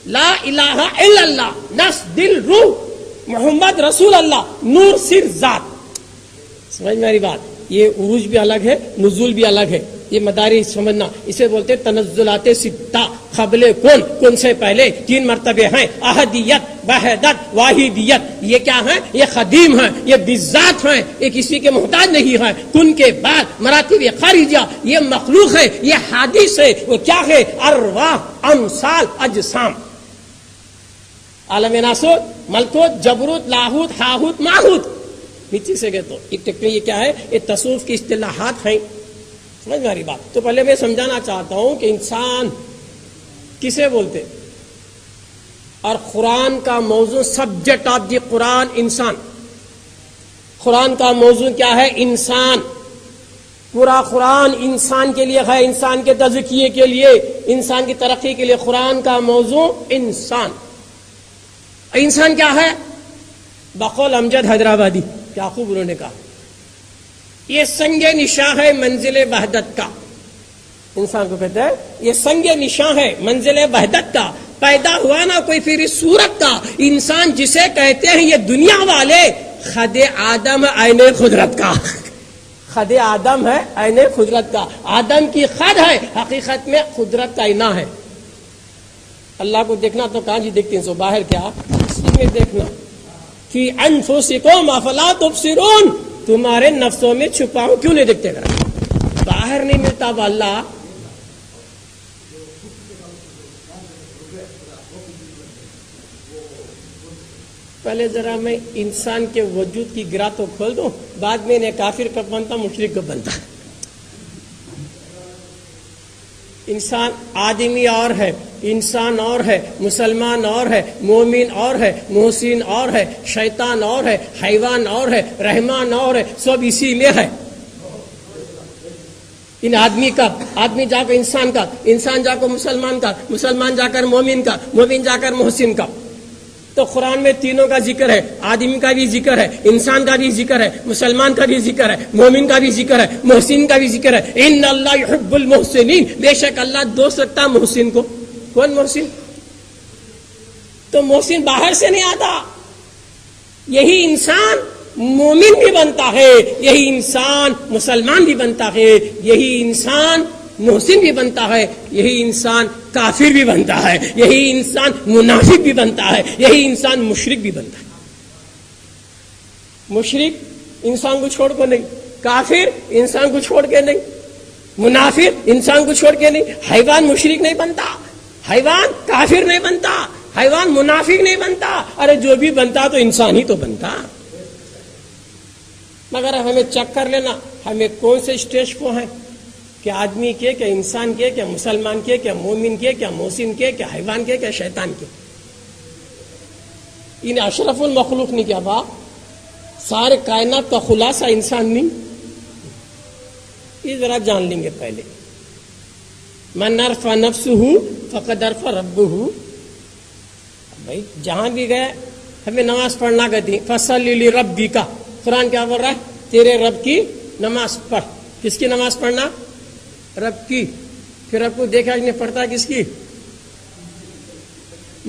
لا الہ الا اللہ، نفس دل روح. محمد رسول اللہ، نور سر ذات. سمجھ میری بات؟ یہ عروج بھی الگ ہے، نزول بھی الگ ہے. یہ مدارج سمجھنا. اسے بولتے تنزلات ستہ. قبل کن سے پہلے 3 مرتبے ہیں: احدیت، وحدت، واحدیت. یہ کیا ہیں؟ یہ قدیم ہیں، یہ بذات ہیں، یہ کسی کے محتاج نہیں ہیں. کن کے بعد مراتب خارجہ، یہ مخلوق ہے، یہ حادث ہے. وہ کیا ہے؟ ارواح، امثال، اجسام. عالم ناسوت، ملکوت، جبروت، لاہوت، ہاہوت، ماہوت. نیچے سے گئے تو یہ کیا ہے؟ یہ تصوف کی اصطلاحات ہیں. سمجھ میں آ رہی بات؟ تو پہلے میں سمجھانا چاہتا ہوں کہ انسان کسے بولتے، اور قرآن کا موضوع، سبجیکٹ آف دی قرآن انسان. قرآن کا موضوع کیا ہے؟ انسان. پورا قرآن انسان کے لیے ہے، انسان کے تزکیے کے لیے، انسان کی ترقی کے لیے. قرآن کا موضوع انسان. انسان کیا ہے؟ بقول امجد حیدرآبادی، کیا خوب انہوں نے کہا، یہ سنگ نشاں ہے منزل وحدت کا. انسان کو کہتے ہیں یہ سنگ نشاں ہے منزل وحدت کا. پیدا ہوا نا کوئی پھر صورت کا. انسان جسے کہتے ہیں یہ دنیا والے، خد آدم عین قدرت کا. خد آدم ہے عین قدرت کا. آدم کی خد ہے، حقیقت میں قدرت کا آئینہ ہے. اللہ کو دیکھنا تو کہاں جی دیکھتے ہیں؟ سو باہر کیا اسی میں دیکھنا. فی انفسکم افلا تبصرون. تمہارے نفسوں میں چھپاؤ کیوں نہیں دیکھتے؟ باہر نہیں ملتا اب اللہ. پہلے ذرا میں انسان کے وجود کی گرہ تو کھول دوں، بعد میں انہیں کافر کب بنتا، مشرک کب بنتا. انسان آدمی اور ہے، انسان اور ہے، مسلمان اور ہے، مومن اور ہے، محسن اور ہے، شیطان اور ہے، حیوان اور ہے، رحمان اور ہے. سب اسی میں ہے. ان آدمی کا، آدمی جا کر انسان کا، انسان جا کر مسلمان کا، مسلمان جا کر مومن کا، مومن جا کر محسن کا. تو قرآن میں تینوں کا ذکر ہے. آدمی کا بھی ذکر ہے، انسان کا بھی ذکر ہے، مسلمان کا بھی ذکر ہے، مومن کا بھی ذکر ہے، محسن کا بھی ذکر ہے. ان اللہ یحب المحسنین. بے شک اللہ دوست رکھتا ہے محسن کو. کون محسن؟ تو محسن باہر سے نہیں آتا. یہی انسان مومن بھی بنتا ہے، یہی انسان مسلمان بھی بنتا ہے، یہی انسان محسن بھی بنتا ہے، یہی انسان کافر بھی بنتا ہے، یہی انسان منافق بھی بنتا ہے، یہی انسان مشرک بھی بنتا ہے. مشرک انسان کو چھوڑ کر نہیں، کافر انسان کو چھوڑ کے نہیں، منافق انسان کو چھوڑ کے نہیں. حیوان مشرک نہیں بنتا، حیوان کافر نہیں بنتا، حیوان منافق نہیں بنتا. ارے جو بھی بنتا تو انسان ہی تو بنتا. مگر ہمیں چیک کر لینا ہمیں کون سے اسٹیج کو ہیں، کیا آدمی کے، کیا انسان کے، کیا مسلمان کے، کیا مومن کے، کیا محسن کے، کیا حیوان کے، کیا شیطان کے. انہیں اشرف المخلوق نہیں کیا باپ. سارے کائنات کا خلاصہ انسان نہیں. یہ ذرا جان لیں گے پہلے. من عرف نفسہ فقد عرف ربہ. بھائی جہاں بھی گئے ہمیں نماز پڑھنا کہتی فصلی لربک. قرآن کیا بول رہا ہے؟ تیرے رب کی نماز پڑھ. کس کی نماز پڑھنا؟ رب کی. پھر رب کو دیکھا نہیں پڑھتا کس کی؟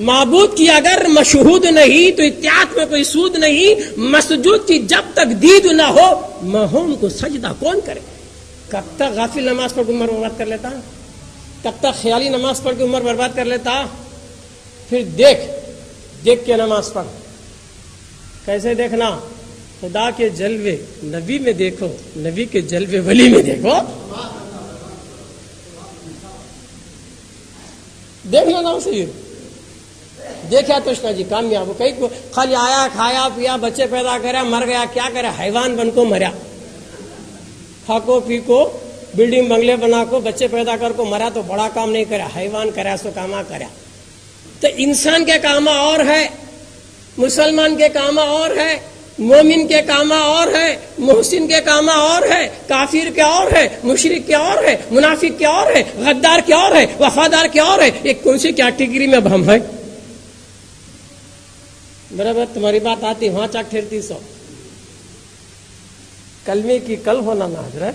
معبود کی اگر مشہود نہیں تو اتحاد میں کوئی سود نہیں. مسجود کی جب تک دید نہ ہو مہوم کو سجدہ کون کرے؟ کب تک غافل نماز پڑھ کے عمر برباد کر لیتا؟ کب تک خیالی نماز پڑھ کے عمر برباد کر لیتا؟ پھر دیکھ کے نماز پڑھ. کیسے دیکھنا؟ خدا کے جلوے نبی میں دیکھو, نبی کے جلوے ولی میں دیکھو. دیکھ لو نا صحیح. دیکھا تو جی کامیاب ہو. کئی کو خالی آیا, کھایا پیا, بچے پیدا کرا, مر گیا. کیا کرا؟ حیوان بن کو مریا. کھاکو پی کو, بلڈنگ بنگلے بنا کو, بچے پیدا کر کو مرا تو بڑا کام نہیں کرا, حیوان کرا سو کاما کرا. تو انسان کے کاما اور ہے, مسلمان کے کاما اور ہے, مومن کے کاما اور ہے, محسن کے کاما اور ہے, کافر کے اور ہے, مشرک کے اور ہے, منافق کے اور ہے, غدار کے اور ہے, وفادار کے اور ہے. ایک کون سی کیٹیگری میں اب ہم ہیں؟ برابر تمہاری بات آتی وہاں چاک ٹھہرتی سو. کلمے کی کل ہونا نا حضرت.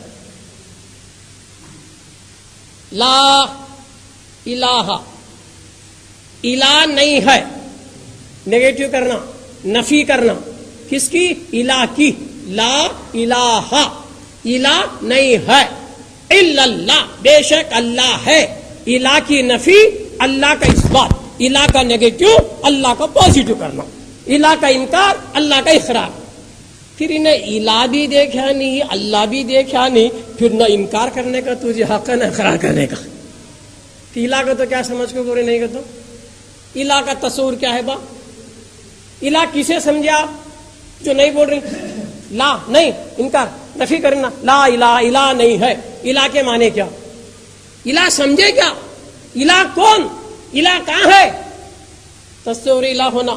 لا الہ, الہ نہیں ہے, نیگیٹو کرنا, نفی کرنا. کس کی؟ الہ کی. لا الہ, الہ نہیں ہے. الا اللہ, بے شک اللہ ہے. الہ کی نفی, اللہ کا اثبات. الہ کا نیگیٹو, اللہ کا پازیٹو کرنا. الہ کا انکار, اللہ کا اقرار. پھر انہیں الہ بھی دیکھا نہیں, اللہ بھی دیکھا نہیں, پھر نہ انکار کرنے کا تجھے حق ہے نہ اقرار کرنے کا. الہ کا تو کیا سمجھ کو بولے نہیں کرتا. الہ کا تصور کیا ہے با؟ الہ کسے سمجھے آپ جو نہیں بول رہے؟ لا نہیں, انکار, نفی کرنا. لا الہ, الہ نہیں ہے. الہ کے معنی کیا؟ الہ سمجھے کیا؟ الہ کون؟ الہ کہاں ہے؟ تصور الہ ہونا.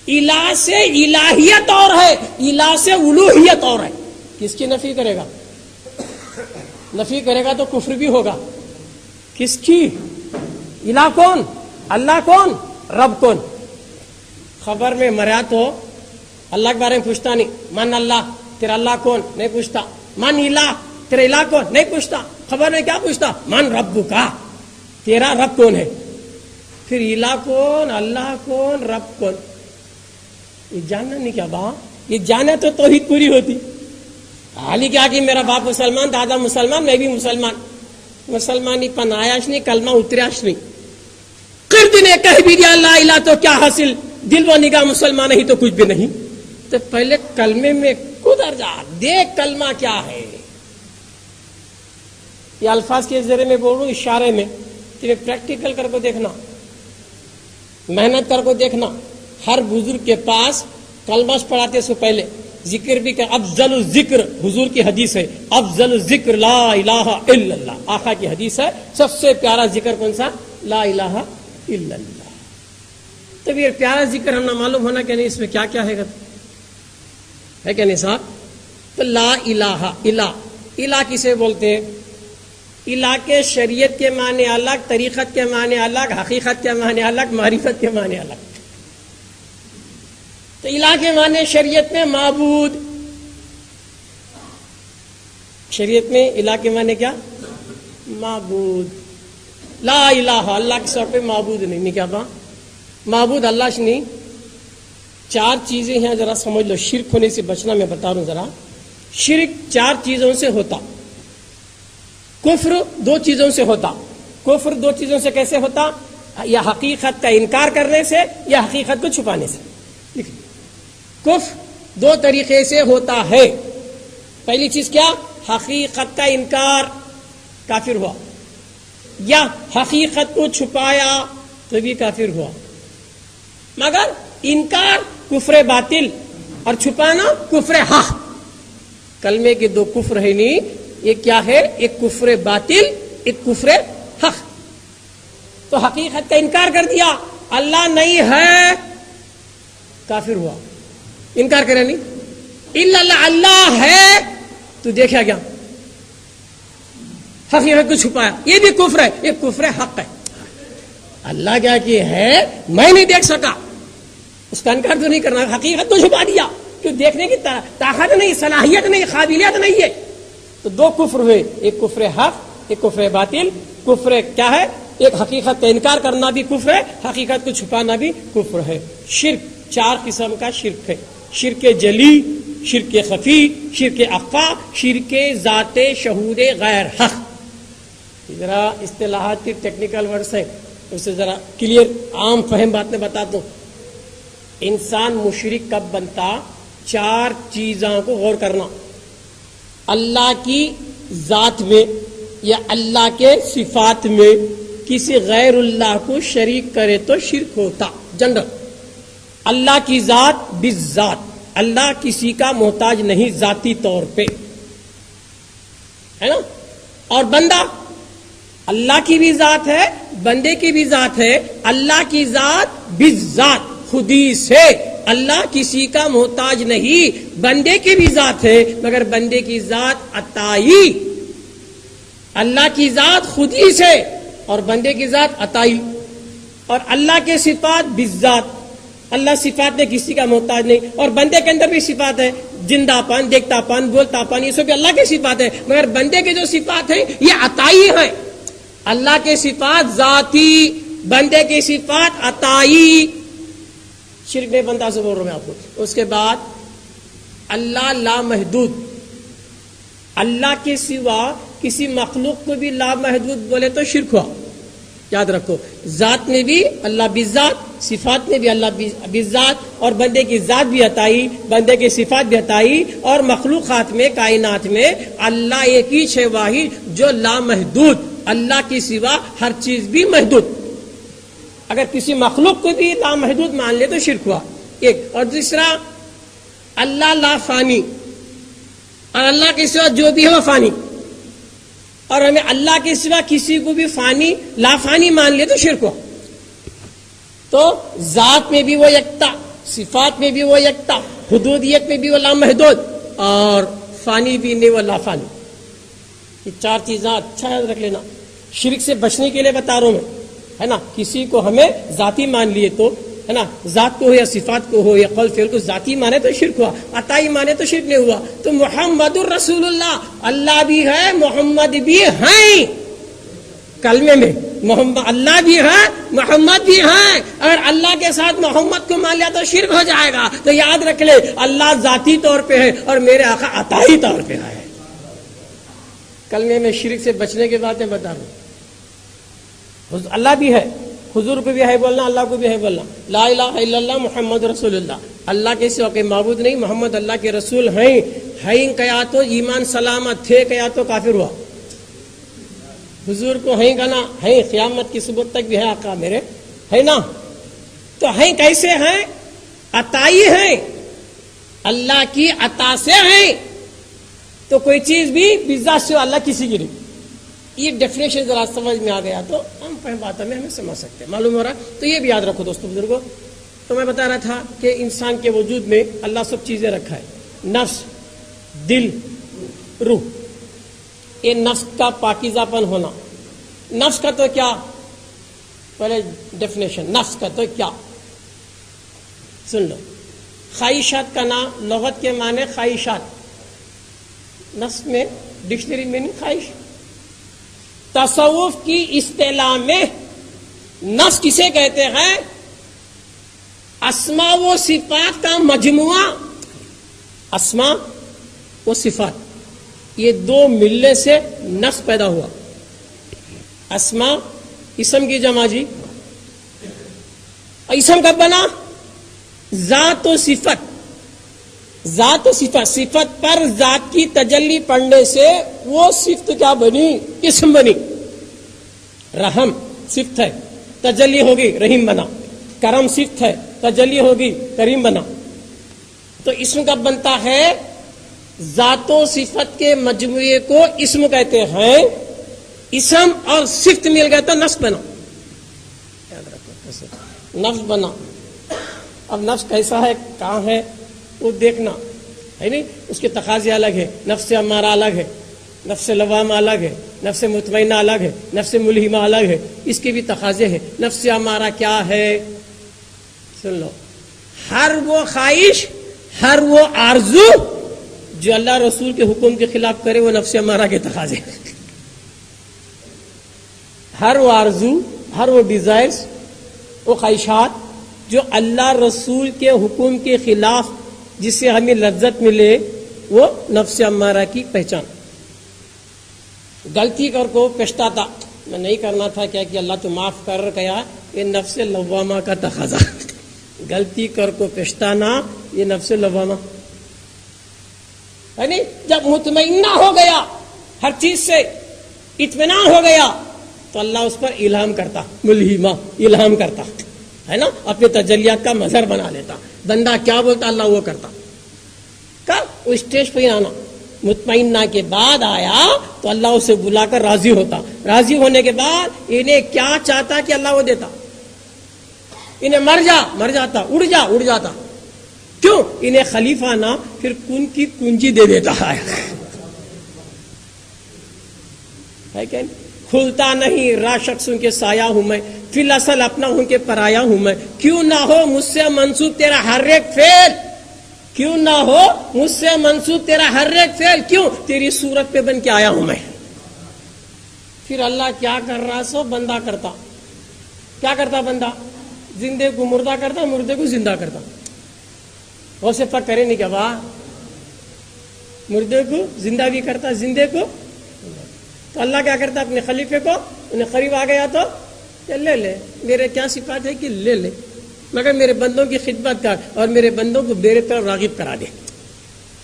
الہ سے الہیت اور ہے, الہ سے الوہیت اور ہے. کس کی نفی کرے گا؟ نفی کرے گا تو کفر بھی ہوگا. کس کی؟ الہ کون؟ اللہ کون؟ رب کون؟ خبر میں مریا تو اللہ کے بارے میں پوچھتا نہیں. من اللہ, تیرا اللہ کون؟ نہیں پوچھتا. من الہ, تیرا الہ کون؟ نہیں پوچھتا. خبر میں کیا پوچھتا؟ من رب کا, تیرا رب کون ہے. پھر الہ کون, اللہ کون, رب کون, یہ جاننا نہیں کیا با؟ یہ جانا تو توحید پوری ہوتی. حالی کیا کہ میرا باپ مسلمان, دادا مسلمان, میں بھی مسلمان. مسلمانی پن آیاش نہیں, کلمہ اتریاش نہیں. قرد نے کہہ بھی دیا لا الہ تو کیا حاصل, دل و نگاہ مسلمان نہیں تو کچھ بھی نہیں. تو پہلے کلمے میں کدھر جا, دیکھ کلمہ کیا ہے. یہ الفاظ کے ذریعے میں بول رہا ہوں, اشارے میں. تیرے پریکٹیکل کر کو دیکھنا, محنت کر کو دیکھنا. ہر بزرگ کے پاس کلمہ پڑھاتے سے پہلے ذکر بھی کہ افضل الذکر, حضور کی حدیث ہے, افضل الذکر لا الہ الا اللہ. آقا کی حدیث ہے, سب سے پیارا ذکر کون سا؟ لا الہ الا اللہ. تو یہ پیارا ذکر ہم نہ معلوم ہونا کہ نہیں اس میں کیا کیا ہے کہ نہیں صاحب. تو لا الہ, الہ, الہ کسے بولتے ہیں؟ الہ کے شریعت کے معنی الگ, طریقت کے معنی الگ, حقیقت کے معنی الگ, معرفت کے معنی الگ. تو الہ کے معنی شریعت میں معبود, شریعت میں الہ کے معنی کیا؟ معبود. لا الہ, اللہ کے سر پہ معبود نہیں. کیا با معبود اللہ سے نہیں. چار چیزیں ہیں, ذرا سمجھ لو. شرک ہونے سے بچنا, میں بتا رہا ہوں ذرا. شرک چار چیزوں سے ہوتا. کفر دو چیزوں سے ہوتا. کفر دو چیزوں سے کیسے ہوتا؟ یا حقیقت کا انکار کرنے سے, یا حقیقت کو چھپانے سے. کفر دو طریقے سے ہوتا ہے. پہلی چیز کیا؟ حقیقت کا انکار, کافر ہوا. یا حقیقت کو چھپایا تو بھی کافر ہوا. مگر انکار کفر باطل اور چھپانا کفر حق. کلمے کے دو کفر ہے نہیں. یہ کیا ہے؟ ایک کفر باطل, ایک کفر حق. تو حقیقت کا انکار کر دیا, اللہ نہیں ہے, کافر ہوا. انکار کرے نہیں. اللہ, اللہ ہے تو دیکھا گیا, حقیقت کو چھپایا, یہ بھی کفر ہے. یہ کفر حق ہے. اللہ کیا کہ ہے, میں نہیں دیکھ سکا, اس کا انکار تو نہیں کرنا. حقیقت تو چھپا دیا, کیوں؟ دیکھنے کی طاقت نہیں, صلاحیت نہیں, قابلیت نہیں ہے. تو دو کفر ہوئے، ایک کفر حق، ایک کفر باطل۔ کفر کیا ہے؟ ایک حقیقت کا انکار کرنا بھی کفر ہے، حقیقت کو چھپانا بھی کفر ہے۔ شرک 4 قسم کا شرک ہے: شرک جلی، شرک خفی، شرک اخفا، شرک ذات شہود غیر حق۔ ذرا اصطلاحات کی ٹیکنیکل ورڈز ہیں، اسے ذرا کلیئر عام فہم بات میں بتا دوں۔ انسان مشرک کب بنتا؟ 4 چیزوں کو غور کرنا: اللہ کی ذات میں یا اللہ کے صفات میں کسی غیر اللہ کو شریک کرے تو شرک ہوتا۔ جنرل اللہ کی ذات بالذات، اللہ کسی کا محتاج نہیں ذاتی طور پہ، ہے نا؟ اور بندہ، اللہ کی بھی ذات ہے، بندے کی بھی ذات ہے۔ اللہ کی ذات بالذات، خودی سے، اللہ کسی کا محتاج نہیں۔ بندے کی بھی ذات ہے مگر بندے کی ذات عطائی، اللہ کی ذات خودی سے اور بندے کی ذات عطائی۔ اور اللہ کے صفات بالذات، اللہ صفات میں کسی کا محتاج نہیں، اور بندے کے اندر بھی صفات ہے، زندہ پن، دیکھتا پن، بولتا پن، یہ سب بھی اللہ کے صفات ہے، مگر بندے کے جو صفات ہیں یہ عطائی ہیں۔ اللہ کے صفات ذاتی، بندے کی صفات عطائی۔ شرک میں بندہ سے بول رہا ہوں میں آپ کو۔ اس کے بعد اللہ لامحدود، اللہ کے سوا کسی مخلوق کو بھی لامحدود بولے تو شرک ہوا۔ یاد رکھو، ذات میں بھی اللہ بالذات، صفات میں بھی اللہ بالذات، اور بندے کی ذات بھی عطائی، بندے کی صفات بھی عطائی، اور مخلوقات میں، کائنات میں اللہ ایک ہی ہے واحد جو لامحدود، اللہ کے سوا ہر چیز بھی محدود۔ اگر کسی مخلوق کو بھی لامحدود مان لے تو شرک ہوا ایک۔ اور دوسرا اللہ لا فانی، اور اللہ کے سوا جو بھی ہے وہ فانی، اور ہمیں اللہ کے سوا کسی کو بھی فانی لا فانی مان لے تو شرک ہوا۔ تو ذات میں بھی وہ یکتا، صفات میں بھی وہ یکتا، حدودیت میں بھی وہ لامحدود، اور فانی بھی نہیں وہ لا فانی۔ یہ 4 چیزیں اچھا یاد رکھ لینا۔ شرک سے بچنے کے لیے بتا رہا ہوں میں، ہے نا؟ کسی کو ہمیں ذاتی مان لیے تو، ہے نا، ذات کو ہو یا صفات کو ہو یا قول فعل کو ذاتی مانے تو شرک ہوا، عطائی مانے تو شرک نہیں ہوا۔ تو محمد الرسول اللہ، اللہ بھی ہے، محمد بھی ہیں، کلمے میں محمد، اللہ بھی ہے، محمد بھی ہیں۔ اگر اللہ کے ساتھ محمد کو مان لیا تو شرک ہو جائے گا۔ تو یاد رکھ لے، اللہ ذاتی طور پہ ہے اور میرے آقا عطائی طور پہ ہے۔ کلمے میں شرک سے بچنے کے باتیں بتا رہا ہوں۔ اللہ بھی ہے، حضور کو بھی ہے بولنا، اللہ کو بھی ہے بولنا، لا الہ الا اللہ محمد رسول اللہ، اللہ کے سوا کوئی معبود نہیں، محمد اللہ کے رسول ہیں۔ ہیں کیا تو ایمان سلامت، تھے کیا تو کافر ہوا۔ حضور کو ہیں کہنا، ہیں قیامت کی صبح تک بھی ہے آقا میرے، ہے نا؟ تو ہیں کیسے ہیں؟ عطائی ہیں، اللہ کی عطا سے ہیں۔ تو کوئی چیز بھی بذات سے اللہ کسی کی نہیں۔ یہ ڈیفینیشن ذرا سمجھ میں آ گیا تو ہم فہم باتوں میں ہمیں سمجھ سکتے ہیں، معلوم ہو رہا۔ تو یہ بھی یاد رکھو دوستو بزرگوں۔ تو میں بتا رہا تھا کہ انسان کے وجود میں اللہ سب چیزیں رکھا ہے، نفس، دل، روح۔ یہ نفس کا پاکیزہ پن ہونا۔ نفس کا تو کیا؟ پہلے ڈیفینیشن، نفس کا تو کیا سن لو۔ خواہشات کا نام لغت کے معنی خواہشات، نفس میں ڈکشنری میں نہیں خواہش۔ تصوف کی اصطلاح میں نفس کسے کہتے ہیں؟ اسماء و صفات کا مجموعہ۔ اسماء و صفات یہ 2 ملنے سے نفس پیدا ہوا۔ اسماء اسم کی جمع جی، اور اسم کب بنا؟ ذات و صفت، ذات و صفت، صفت پر ذات کی تجلی پڑنے سے وہ صفت کیا بنی؟ اسم بنی۔ رحم صفت ہے، تجلی ہوگی رحیم بنا۔ کرم صفت ہے، تجلی ہوگی کریم بنا۔ تو اسم کب بنتا ہے؟ ذات و صفت کے مجموعے کو اسم کہتے ہیں۔ اسم اور صفت مل گئے تو نفس بنا۔ یاد رکھو، نفس بنا۔ اب نفس کیسا ہے، کہاں ہے، وہ دیکھنا ہے نہیں، اس کے تقاضے الگ ہے۔ نفس امارہ الگ ہے، نفس لوامہ الگ ہے، نفس مطمئنہ الگ ہے، نفس ملہمہ الگ ہے، اس کے بھی تقاضے ہیں۔ نفس امارہ کیا ہے؟ سن لو، ہر وہ خواہش، ہر وہ آرزو جو اللہ رسول کے حکم کے خلاف کرے وہ نفس امارہ کے تقاضے. ہر وہ آرزو، ہر وہ ڈیزائرز، وہ خواہشات جو اللہ رسول کے حکم کے خلاف جس سے ہمیں لذت ملے، وہ نفس امارہ کی پہچان. غلطی کر کو پچھتاتا، میں نہیں کرنا تھا، کیا کہ اللہ تو معاف کر گیا، یہ نفس لوامہ کا تقاضا. غلطی کر کو پچھتانا یہ نفس لوامہ ہے نہیں. جب مطمئنہ ہو گیا، ہر چیز سے اطمینان ہو گیا، تو اللہ اس پر الہام کرتا، ملہمہ الہام کرتا ہے نا، اپنے تجلیات کا مظہر بنا لیتا. بندہ کیا بولتا اللہ وہ کرتا. کب اس اسٹیج پہ آنا مطمئنہ کے بعد آیا تو اللہ اسے بلا کر راضی ہوتا. راضی ہونے کے بعد انہیں کیا چاہتا کہ اللہ وہ دیتا. انہیں مر جاتا، اڑ جاتا. کیوں؟ انہیں خلیفہ نہ پھر کن کی کنجی دے دیتا ہے کہ کھلتا نہیں راہ شخصوں کے سایہ ہوں میں، فی الاصل اپنا ہوں کہ پرایا ہوں میں. کیوں نہ ہو مجھ سے منسوب تیرا ہر ایک فعل، کیوں نہ ہو مجھ سے منسوب تیرا ہر ایک فعل، کیوں؟ تیری صورت پہ بن کے آیا ہوں میں. پھر اللہ کیا کر رہا سو بندہ کرتا. کیا کرتا بندہ؟ زندے کو مردہ کرتا، مردے کو زندہ کرتا. وہ سے پک کرے نہیں کیا با، مردے کو زندہ بھی کرتا، زندے کو. تو اللہ کیا کرتا اپنے خلیفے کو، انہیں قریب آ گیا تو لے لے، میرے کیا صفات ہے کہ لے لے، مگر میرے بندوں کی خدمت کر اور میرے بندوں کو میرے طرف راغب کرا دے،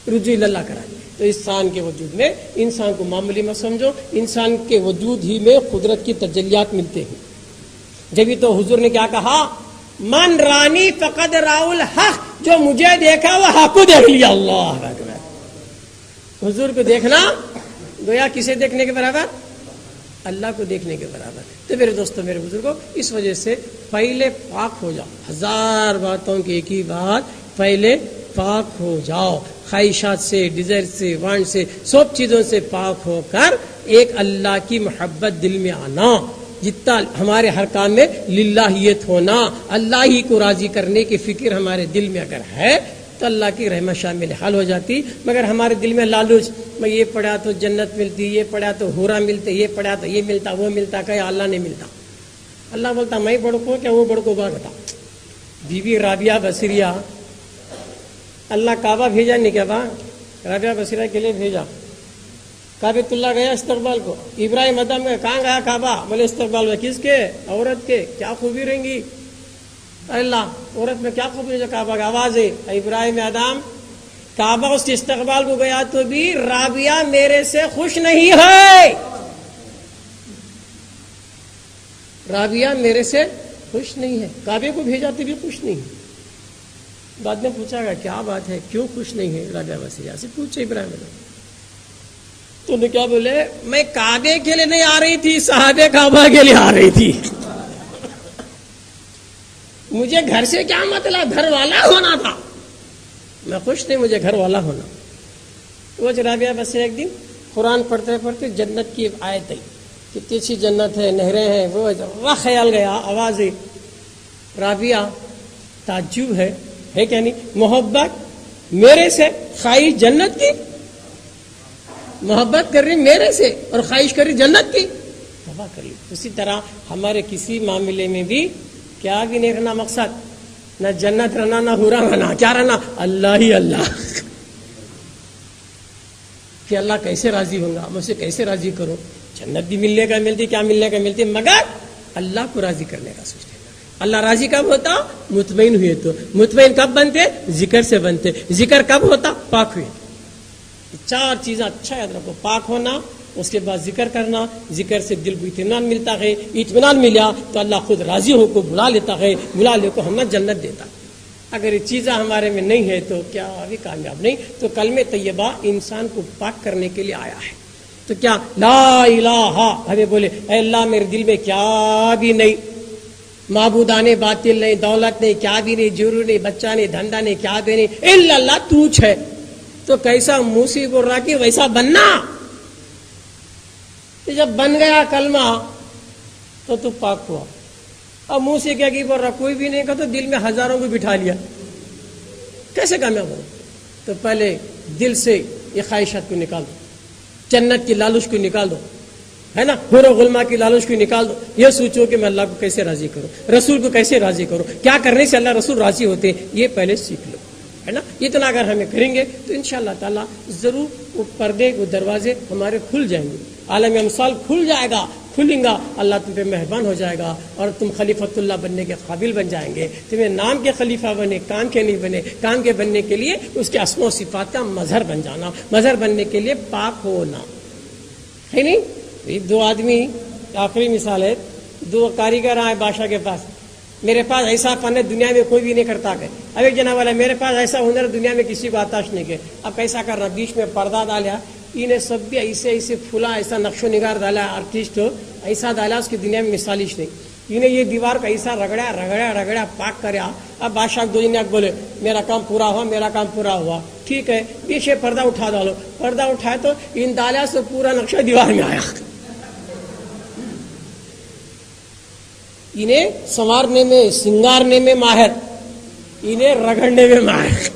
رجوع اللہ کرا دے. تو انسان کے وجود میں، انسان کو معمولی مت سمجھو، انسان کے وجود ہی میں قدرت کی تجلیات ملتے ہیں. جبھی تو حضور نے کیا کہا، من رانی فقد راؤل حق، جو مجھے دیکھا وہ حق کو دیکھ لیا. اللہ اکبر. حضور کو دیکھنا گویا کسے دیکھنے کے برابر؟ اللہ کو دیکھنے کے برابر. تو میرے دوستوں، میرے بزرگوں، اس وجہ سے پہلے پاک ہو جاؤ. ہزار باتوں کی ایک ہی بات، پہلے پاک ہو جاؤ. خواہشات سے، ڈیزائر سے، وانٹ سے، سب چیزوں سے پاک ہو کر ایک اللہ کی محبت دل میں آنا. جتنا ہمارے ہر کام میں للہیت ہونا، اللہ ہی کو راضی کرنے کی فکر ہمارے دل میں اگر ہے تو اللہ کی رحمت شامل حال ہو جاتی. مگر ہمارے دل میں لالچ، میں یہ پڑھا تو جنت ملتی، یہ پڑھا تو حورا ملتے، یہ پڑھا تو یہ ملتا، وہ ملتا، کہ اللہ نہیں ملتا. اللہ بولتا میں بڑکو کیا وہ بڑکو بات بتا. بی بی رابعہ بصریہ، اللہ کعبہ بھیجا نہیں کیا با، رابعہ بصریہ کے لیے بھیجا. کعبۃ اللہ گیا استقبال کو. ابراہیم ادم میں کہاں گیا کعبہ؟ بولے استقبال میں. کس کے؟ عورت کے. کیا خوبی رہیں گی اللہ، عورت میں کیا خوبی ہے؟ کعبہ کی آواز ہے. ابراہیم ادم کعبہ اس کے استقبال کو گیا تو بھی رابعہ میرے سے خوش نہیں ہے، رابعہ میرے سے خوش نہیں ہے. کعبے کو بھیجا تو بھی خوش نہیں ہے. بعد میں پوچھا گا کیا بات ہے، کیوں خوش نہیں ہے رابعہ بصریہ سے؟ پوچھے ابراہیم ادم. تو نے کیا بولے، میں کعبے کے لیے نہیں آ رہی تھی، صحابہ کعبہ کے لیے آ رہی تھی. مجھے گھر سے کیا مطلب، گھر والا ہونا تھا. میں خوش نہیں، مجھے گھر والا ہونا. وہ رابعہ بصریہ ایک دن قرآن پڑھتے پڑھتے جنت کی آیت آئی، کتنی اچھی جنت ہے، نہریں ہیں. وہ خیال گیا، آواز ہے. رابعہ تعجب ہے کیا نہیں؟ محبت میرے سے، خواہش جنت کی. محبت کر رہی میرے سے اور خواہش کر رہی جنت کی. تباہ کر لی. اسی طرح ہمارے کسی معاملے میں بھی کیا بھی نہیں رہنا مقصد، نہ جنت رہنا نہ حورا رہنا. کیا رہنا؟ اللہ ہی اللہ. کہ اللہ کیسے راضی ہوں گا، مجھ سے کیسے راضی کرو. جنت بھی ملنے کا ملتی، کیا ملنے کا ملتی، مگر اللہ کو راضی کرنے کا سوچتے. اللہ راضی کب ہوتا؟ مطمئن ہوئے. تو مطمئن کب بنتے؟ ذکر سے بنتے. ذکر کب ہوتا؟ پاک ہوئے. چار چیزیں اچھا یاد رکھو، پاک ہونا، اس کے بعد ذکر کرنا. ذکر سے دل کو اطمینان ملتا ہے. اطمینان ملا تو اللہ خود راضی ہو کو بلا لیتا ہے، بلا لے کو ہمیں جنت دیتا. اگر یہ چیزیں ہمارے میں نہیں ہے تو کیا ابھی کامیاب نہیں. تو کلمہ طیبہ انسان کو پاک کرنے کے لیے آیا ہے. تو کیا لا الہ، ہمیں بولے اے اللہ میرے دل میں کیا بھی نہیں، معبودان باطل نہیں، دولت نہیں، کیا بھی نہیں، جرو نہیں، بچہ نہیں، دھندا نہیں، کیا بھی نہیں، الا اللہ توچ ہے. تو کیسا منہ سے بول رہا کہ ویسا بننا. جب بن گیا کلمہ تو پاک ہوا. اب منہ سے کیا کہ بول رہا کوئی بھی نہیں کہ تو دل میں ہزاروں کو بٹھا لیا، کیسے کامیاب ہو؟ تو پہلے دل سے یہ خواہشات کو نکال دو، جنت کی لالچ کو نکال دو، ہے نا، حور و غلما کی لالچ کو نکال دو. یہ سوچو کہ میں اللہ کو کیسے راضی کروں، رسول کو کیسے راضی کروں، کیا کرنے سے اللہ رسول راضی ہوتے ہیں، یہ پہلے سیکھ لو، ہے نا. اتنا اگر ہمیں کریں گے تو انشاءاللہ تعالیٰ ضرور وہ پردے، وہ دروازے ہمارے کھل جائیں گے، عالم امثال کھل جائے گا، کھلیں گا، اللہ تم پہ مہربان ہو جائے گا اور تم خلیفۃ اللہ بننے کے قابل بن جائیں گے. تمہیں نام کے خلیفہ بنے، کام کے نہیں بنے. کام کے بننے کے لیے اس کے اسماء و صفات کا مظہر بن جانا، مظہر بننے کے لیے پاک ہونا ہے. نہیں یہ دو آدمی، آخری مثال ہے، دو کاریگر آئے بادشاہ کے پاس، میرے پاس ایسا فن ہے دنیا میں کوئی بھی نہیں کرتا کہ. اب ایک جناب والا میرے پاس ایسا ہنر دنیا میں کسی کو آتاش نہیں کہ. اب کیسا کرنا، بیچ میں پردہ ڈالا، انہیں سب بھی ایسے ایسے پھولا، ایسا نقش و نگار ڈالا، آرٹسٹ ایسا ڈالا اس کی دنیا میں مثالش نہیں. انہیں یہ دیوار کو ایسا رگڑا رگڑا رگڑا پاک کریا. اب بادشاہ دو دن بولے میرا کام پورا ہوا، میرا کام پورا ہوا، ٹھیک ہے پیچھے پردہ اٹھا ڈالو. پردہ اٹھائے تو ان ڈالا سے پورا نقشہ دیوار میں آیا. انہیں سنوارنے میں، سنگارنے میں ماہر، انہیں رگڑنے میں ماہر.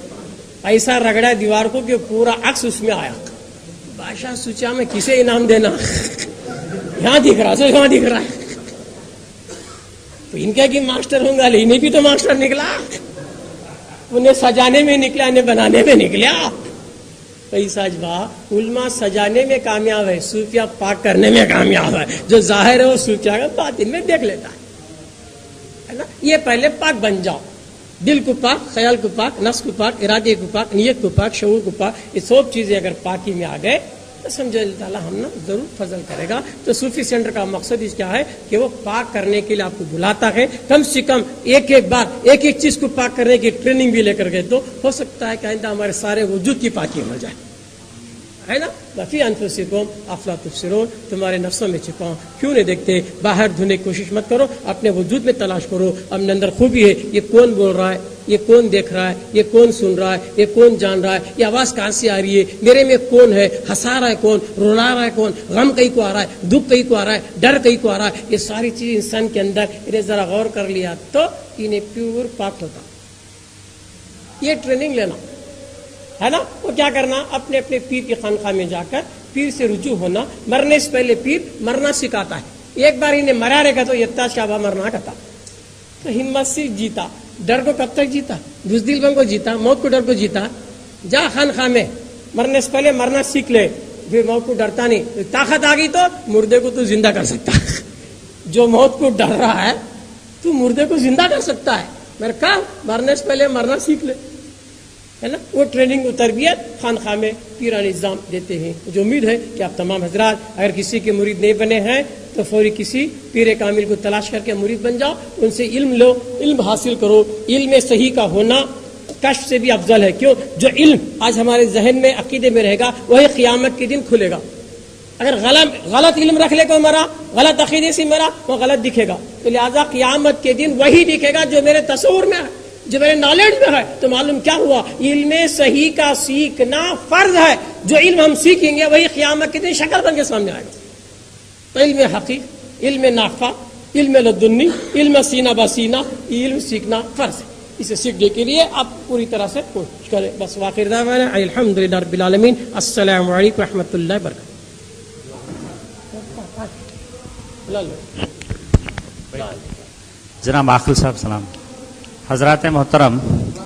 ایسا رگڑا دیوار کو کہ پورا عکس اس میں آیا. بادشاہ سوچا میں کسے انعام دینا، یہاں دکھ رہا ہے، یہاں دکھ رہا ہے. تو ان کا کہ ماسٹر ہوں گا، انہیں بھی تو ماسٹر نکلا، انہیں سجانے میں نکلا، انہیں بنانے میں نکلا. ایسا علماء سجانے میں کامیاب ہے، صوفیہ پاک کرنے میں کامیاب ہے. جو ظاہر ہے وہ صوفیہ کا باطن میں دیکھ لیتا ہے نا. یہ پہلے پاک بن جاؤ، دل کو پاک، خیال کو پاک، نفس کو پاک، ارادے کو پاک، نیت کو پاک، شعور کو پاک. یہ سب چیزیں اگر پاکی میں آ گئے تو سمجھو اللہ تعالیٰ ہم نا ضرور فضل کرے گا. تو صوفی سینٹر کا مقصد اس کیا ہے کہ وہ پاک کرنے کے لیے آپ کو بلاتا ہے. کم سے کم ایک ایک بار ایک ایک چیز کو پاک کرنے کی ٹریننگ بھی لے کر گئے تو ہو سکتا ہے کہ آئندہ ہمارے سارے وجود کی پاکی ہو جائے، ہے نا. وفی انفسکم افلا تبصرون، تمہارے نفسوں میں چھپاؤ کیوں نہیں دیکھتے. باہر دھونے کی کوشش مت کرو، اپنے وجود میں تلاش کرو اپنے اندر خوبی ہے. یہ کون بول رہا ہے، یہ کون دیکھ رہا ہے، یہ کون سن رہا ہے، یہ کون جان رہا ہے، یہ آواز کہاں سے آ رہی ہے، میرے میں کون ہے، ہنسا رہا ہے کون، رلا رہا ہے کون، غم کہیں کو آ رہا ہے، دکھ کہیں کو آ رہا ہے، ڈر کہیں کو آ رہا ہے. یہ ساری چیز انسان کے اندر انہیں ذرا غور کر لیا تو انہیں پیور پاک ہوتا. یہ ٹریننگ لینا ہے نا. وہ کیا کرنا، اپنے اپنے پیر کی خانقاہ میں جا کر پیر سے رجوع ہونا. مرنے سے پہلے پیر مرنا سکھاتا ہے. ایک بار انہیں مرا رہے گا تو یتا شابہ مرنا کرتا. تو ہمت سے جیتا. ڈر کو کب تک جیتا، بزدل بن کو جیتا، موت کو ڈر کو جیتا. جا خانقاہ میں مرنے سے پہلے مرنا سیکھ لے، پھر موت کو ڈرتا نہیں. طاقت آ گئی تو مردے کو تو زندہ کر سکتا. جو موت کو ڈر رہا ہے تو مردے کو زندہ کر سکتا ہے. میرے کہا مرنے سے پہلے مرنا سیکھ لے، ہے نا. وہ ٹریننگ و تربیت خانقاہ میں پیران نظام دیتے ہیں. مجھے امید ہے کہ آپ تمام حضرات اگر کسی کے مرید نہیں بنے ہیں تو فوری کسی پیر کامل کو تلاش کر کے مرید بن جاؤ. ان سے علم لو، علم حاصل کرو. علم صحیح کا ہونا کشف سے بھی افضل ہے. کیوں؟ جو علم آج ہمارے ذہن میں عقیدے میں رہے گا وہی قیامت کے دن کھلے گا. اگر غلط علم رکھ لے کو مرا، غلط عقیدے سے مرا، وہ غلط دکھے گا. تو لہٰذا قیامت کے دن وہی دکھے گا جو میرے تصور میں ہے، جو میرے نالج میں ہے. تو معلوم کیا ہوا، علم صحیح کا سیکھنا فرض ہے. جو علم ہم سیکھیں گے وہی قیامت کے دن شکل بن کے سامنے آئے گا. تو علم حقیق، علم نافع، علم لدنی، علم سینہ بسینہ، علم سیکھنا فرض ہے. اسے سیکھنے کے لیے آپ پوری طرح سے کوشش کریں. بس واخر دعوانا الحمدللہ رب العالمین. السلام علیکم ورحمۃ اللہ وبرکاتہ. جناب عاقل صاحب سلام. حضرات محترم،